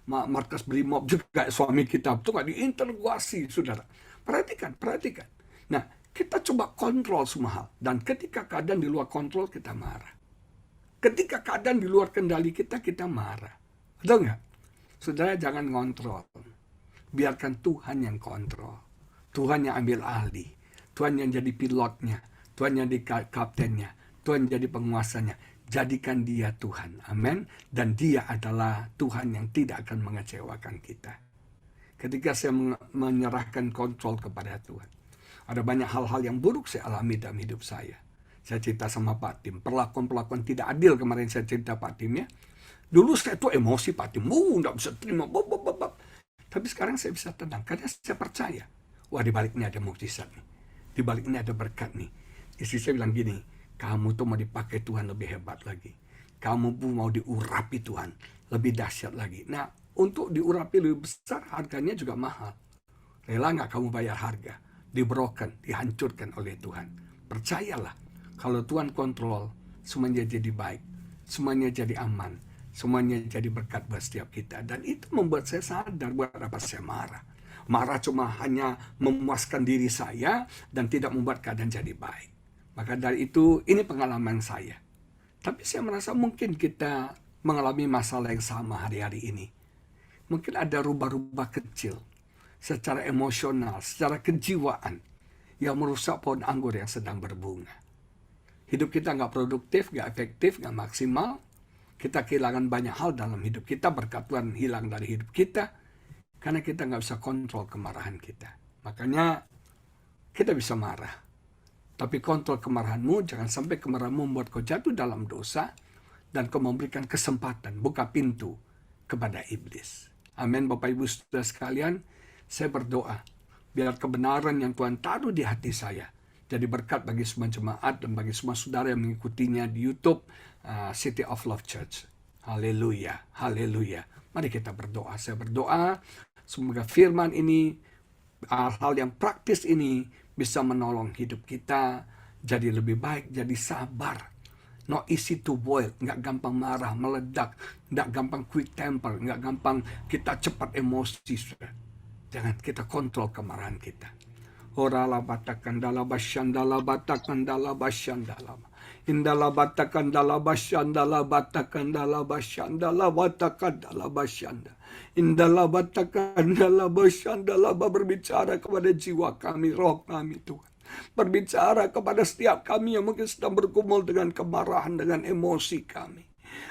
markas Brimob juga suami kita, betul nggak? Diinterogasi, saudara. Perhatikan. Nah, kita coba kontrol semua hal. Dan ketika keadaan di luar kontrol, kita marah. Ketika keadaan di luar kendali kita, kita marah. Betul nggak? Saudara, jangan ngontrol. Biarkan Tuhan yang kontrol. Tuhan yang ambil alih. Tuhan yang jadi pilotnya. Tuhan yang jadi kaptennya. Tuhan jadi penguasanya. Jadikan dia Tuhan. Amin. Dan dia adalah Tuhan yang tidak akan mengecewakan kita. Ketika saya menyerahkan kontrol kepada Tuhan, ada banyak hal-hal yang buruk saya alami dalam hidup saya. Saya cerita sama Pak Tim, perlakuan-perlakuan tidak adil kemarin saya cerita Pak Tim ya. Dulu saya tuh emosi Pak Tim, nggak bisa terima, Tapi sekarang saya bisa tenang, karena saya percaya, wah di baliknya ada mukjizat nih, di baliknya ada berkat nih. Istri saya bilang gini, kamu tuh mau dipakai Tuhan lebih hebat lagi. Kamu pun mau diurapi Tuhan lebih dahsyat lagi. Nah, untuk diurapi lebih besar, harganya juga mahal. Rela nggak kamu bayar harga? Dibroken, dihancurkan oleh Tuhan. Percayalah, kalau Tuhan kontrol, semuanya jadi baik. Semuanya jadi aman. Semuanya jadi berkat buat setiap kita. Dan itu membuat saya sadar buat apa saya marah. Marah cuma hanya memuaskan diri saya dan tidak membuat keadaan jadi baik. Maka dari itu, ini pengalaman saya. Tapi saya merasa mungkin kita mengalami masalah yang sama hari-hari ini. Mungkin ada rubah-rubah kecil secara emosional, secara kejiwaan yang merusak pohon anggur yang sedang berbunga. Hidup kita nggak produktif, nggak efektif, nggak maksimal. Kita kehilangan banyak hal dalam hidup kita, berkat Tuhan hilang dari hidup kita, karena kita nggak bisa kontrol kemarahan kita. Makanya kita bisa marah. Tapi kontrol kemarahanmu, jangan sampai kemarahanmu membuat kau jatuh dalam dosa, dan kau memberikan kesempatan, buka pintu kepada iblis. Amin, Bapak Ibu Saudara sekalian, saya berdoa, biar kebenaran yang Tuhan taruh di hati saya, Jadi berkat bagi semua jemaat dan bagi semua saudara yang mengikutinya di YouTube City of Love Church. Haleluya, haleluya. Mari kita berdoa. Saya berdoa semoga firman ini, hal-hal yang praktis ini bisa menolong hidup kita jadi lebih baik, jadi sabar. Not easy to boil, nggak gampang marah, meledak, nggak gampang quick temper, nggak gampang kita cepat emosi. Jangan kita kontrol kemarahan kita. Orala batakan dala basyandala batakan dala basyandala. Indala batakan dala basyandala batakan dala basyandala batakan dala basyanda. Indala batakan dala basyandala, berbicara kepada jiwa kami, roh kami Tuhan. Berbicara kepada setiap kami yang mungkin sedang bergumul dengan kemarahan, dengan emosi kami.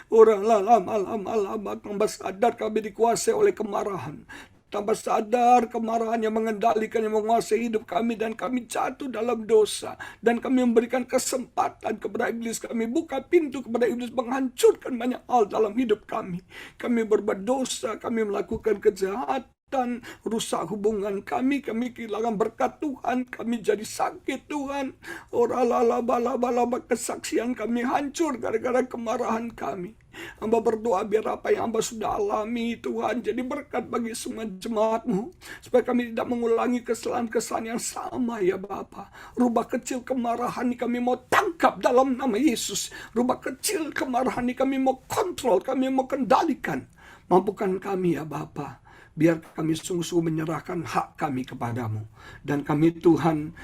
Orang lama tambah sadar kami dikuasai oleh kemarahan. Tambah sadar kemarahan yang mengendalikan, yang menguasai hidup kami, dan kami jatuh dalam dosa. Dan kami memberikan kesempatan kepada iblis, kami buka pintu kepada iblis menghancurkan banyak hal dalam hidup kami. Kami berbuat dosa, kami melakukan kejahatan, rusak hubungan kami kehilangan berkat Tuhan, kami jadi sakit Tuhan. Laba kesaksian kami hancur gara-gara kemarahan kami. Hamba berdoa biar apa yang hamba sudah alami Tuhan jadi berkat bagi semua jemaat-Mu, supaya kami tidak mengulangi kesalahan-kesalahan yang sama ya Bapa. Rubah kecil kemarahan ini kami mau tangkap dalam nama Yesus. Rubah kecil kemarahan ini kami mau kontrol, kami mau kendalikan. Mampukan kami ya Bapa, biar kami sungguh-sungguh menyerahkan hak kami kepadamu. Dan kami Tuhan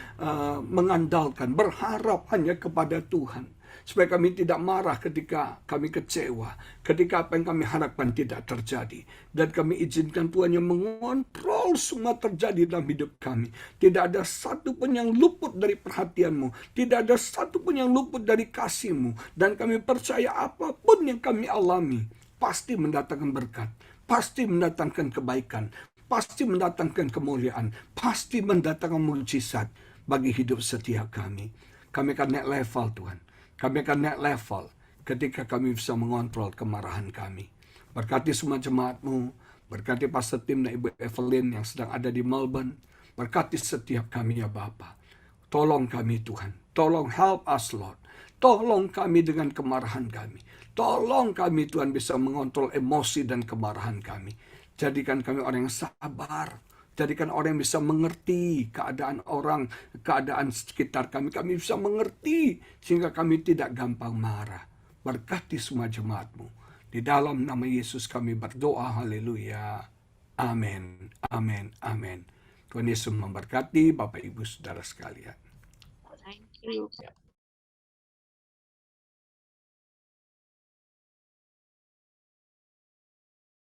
mengandalkan, berharap hanya kepada Tuhan. Supaya kami tidak marah ketika kami kecewa, ketika apa yang kami harapkan tidak terjadi. Dan kami izinkan Tuhan yang mengontrol semua terjadi dalam hidup kami. Tidak ada satu pun yang luput dari perhatian-Mu. Tidak ada satu pun yang luput dari kasih-Mu. Dan kami percaya apapun yang kami alami pasti mendatangkan berkat, pasti mendatangkan kebaikan, pasti mendatangkan kemuliaan, pasti mendatangkan mujizat bagi hidup setiap kami. Kami akan naik level Tuhan. Kami akan naik level ketika kami bisa mengontrol kemarahan kami. Berkati semua jemaat-Mu, berkati Pastor Tim dan Ibu Evelyn yang sedang ada di Melbourne. Berkati setiap kami ya Bapa. Tolong kami Tuhan, tolong help us Lord. Tolong kami dengan kemarahan kami. Tolong kami Tuhan bisa mengontrol emosi dan kemarahan kami. Jadikan kami orang yang sabar. Jadikan orang yang bisa mengerti keadaan orang, keadaan sekitar kami. Kami bisa mengerti sehingga kami tidak gampang marah. Berkati semua jemaat-Mu. Di dalam nama Yesus kami berdoa. Haleluya. Amin. Amin. Amin. Tuhan Yesus memberkati Bapak Ibu Saudara sekalian. Thank you.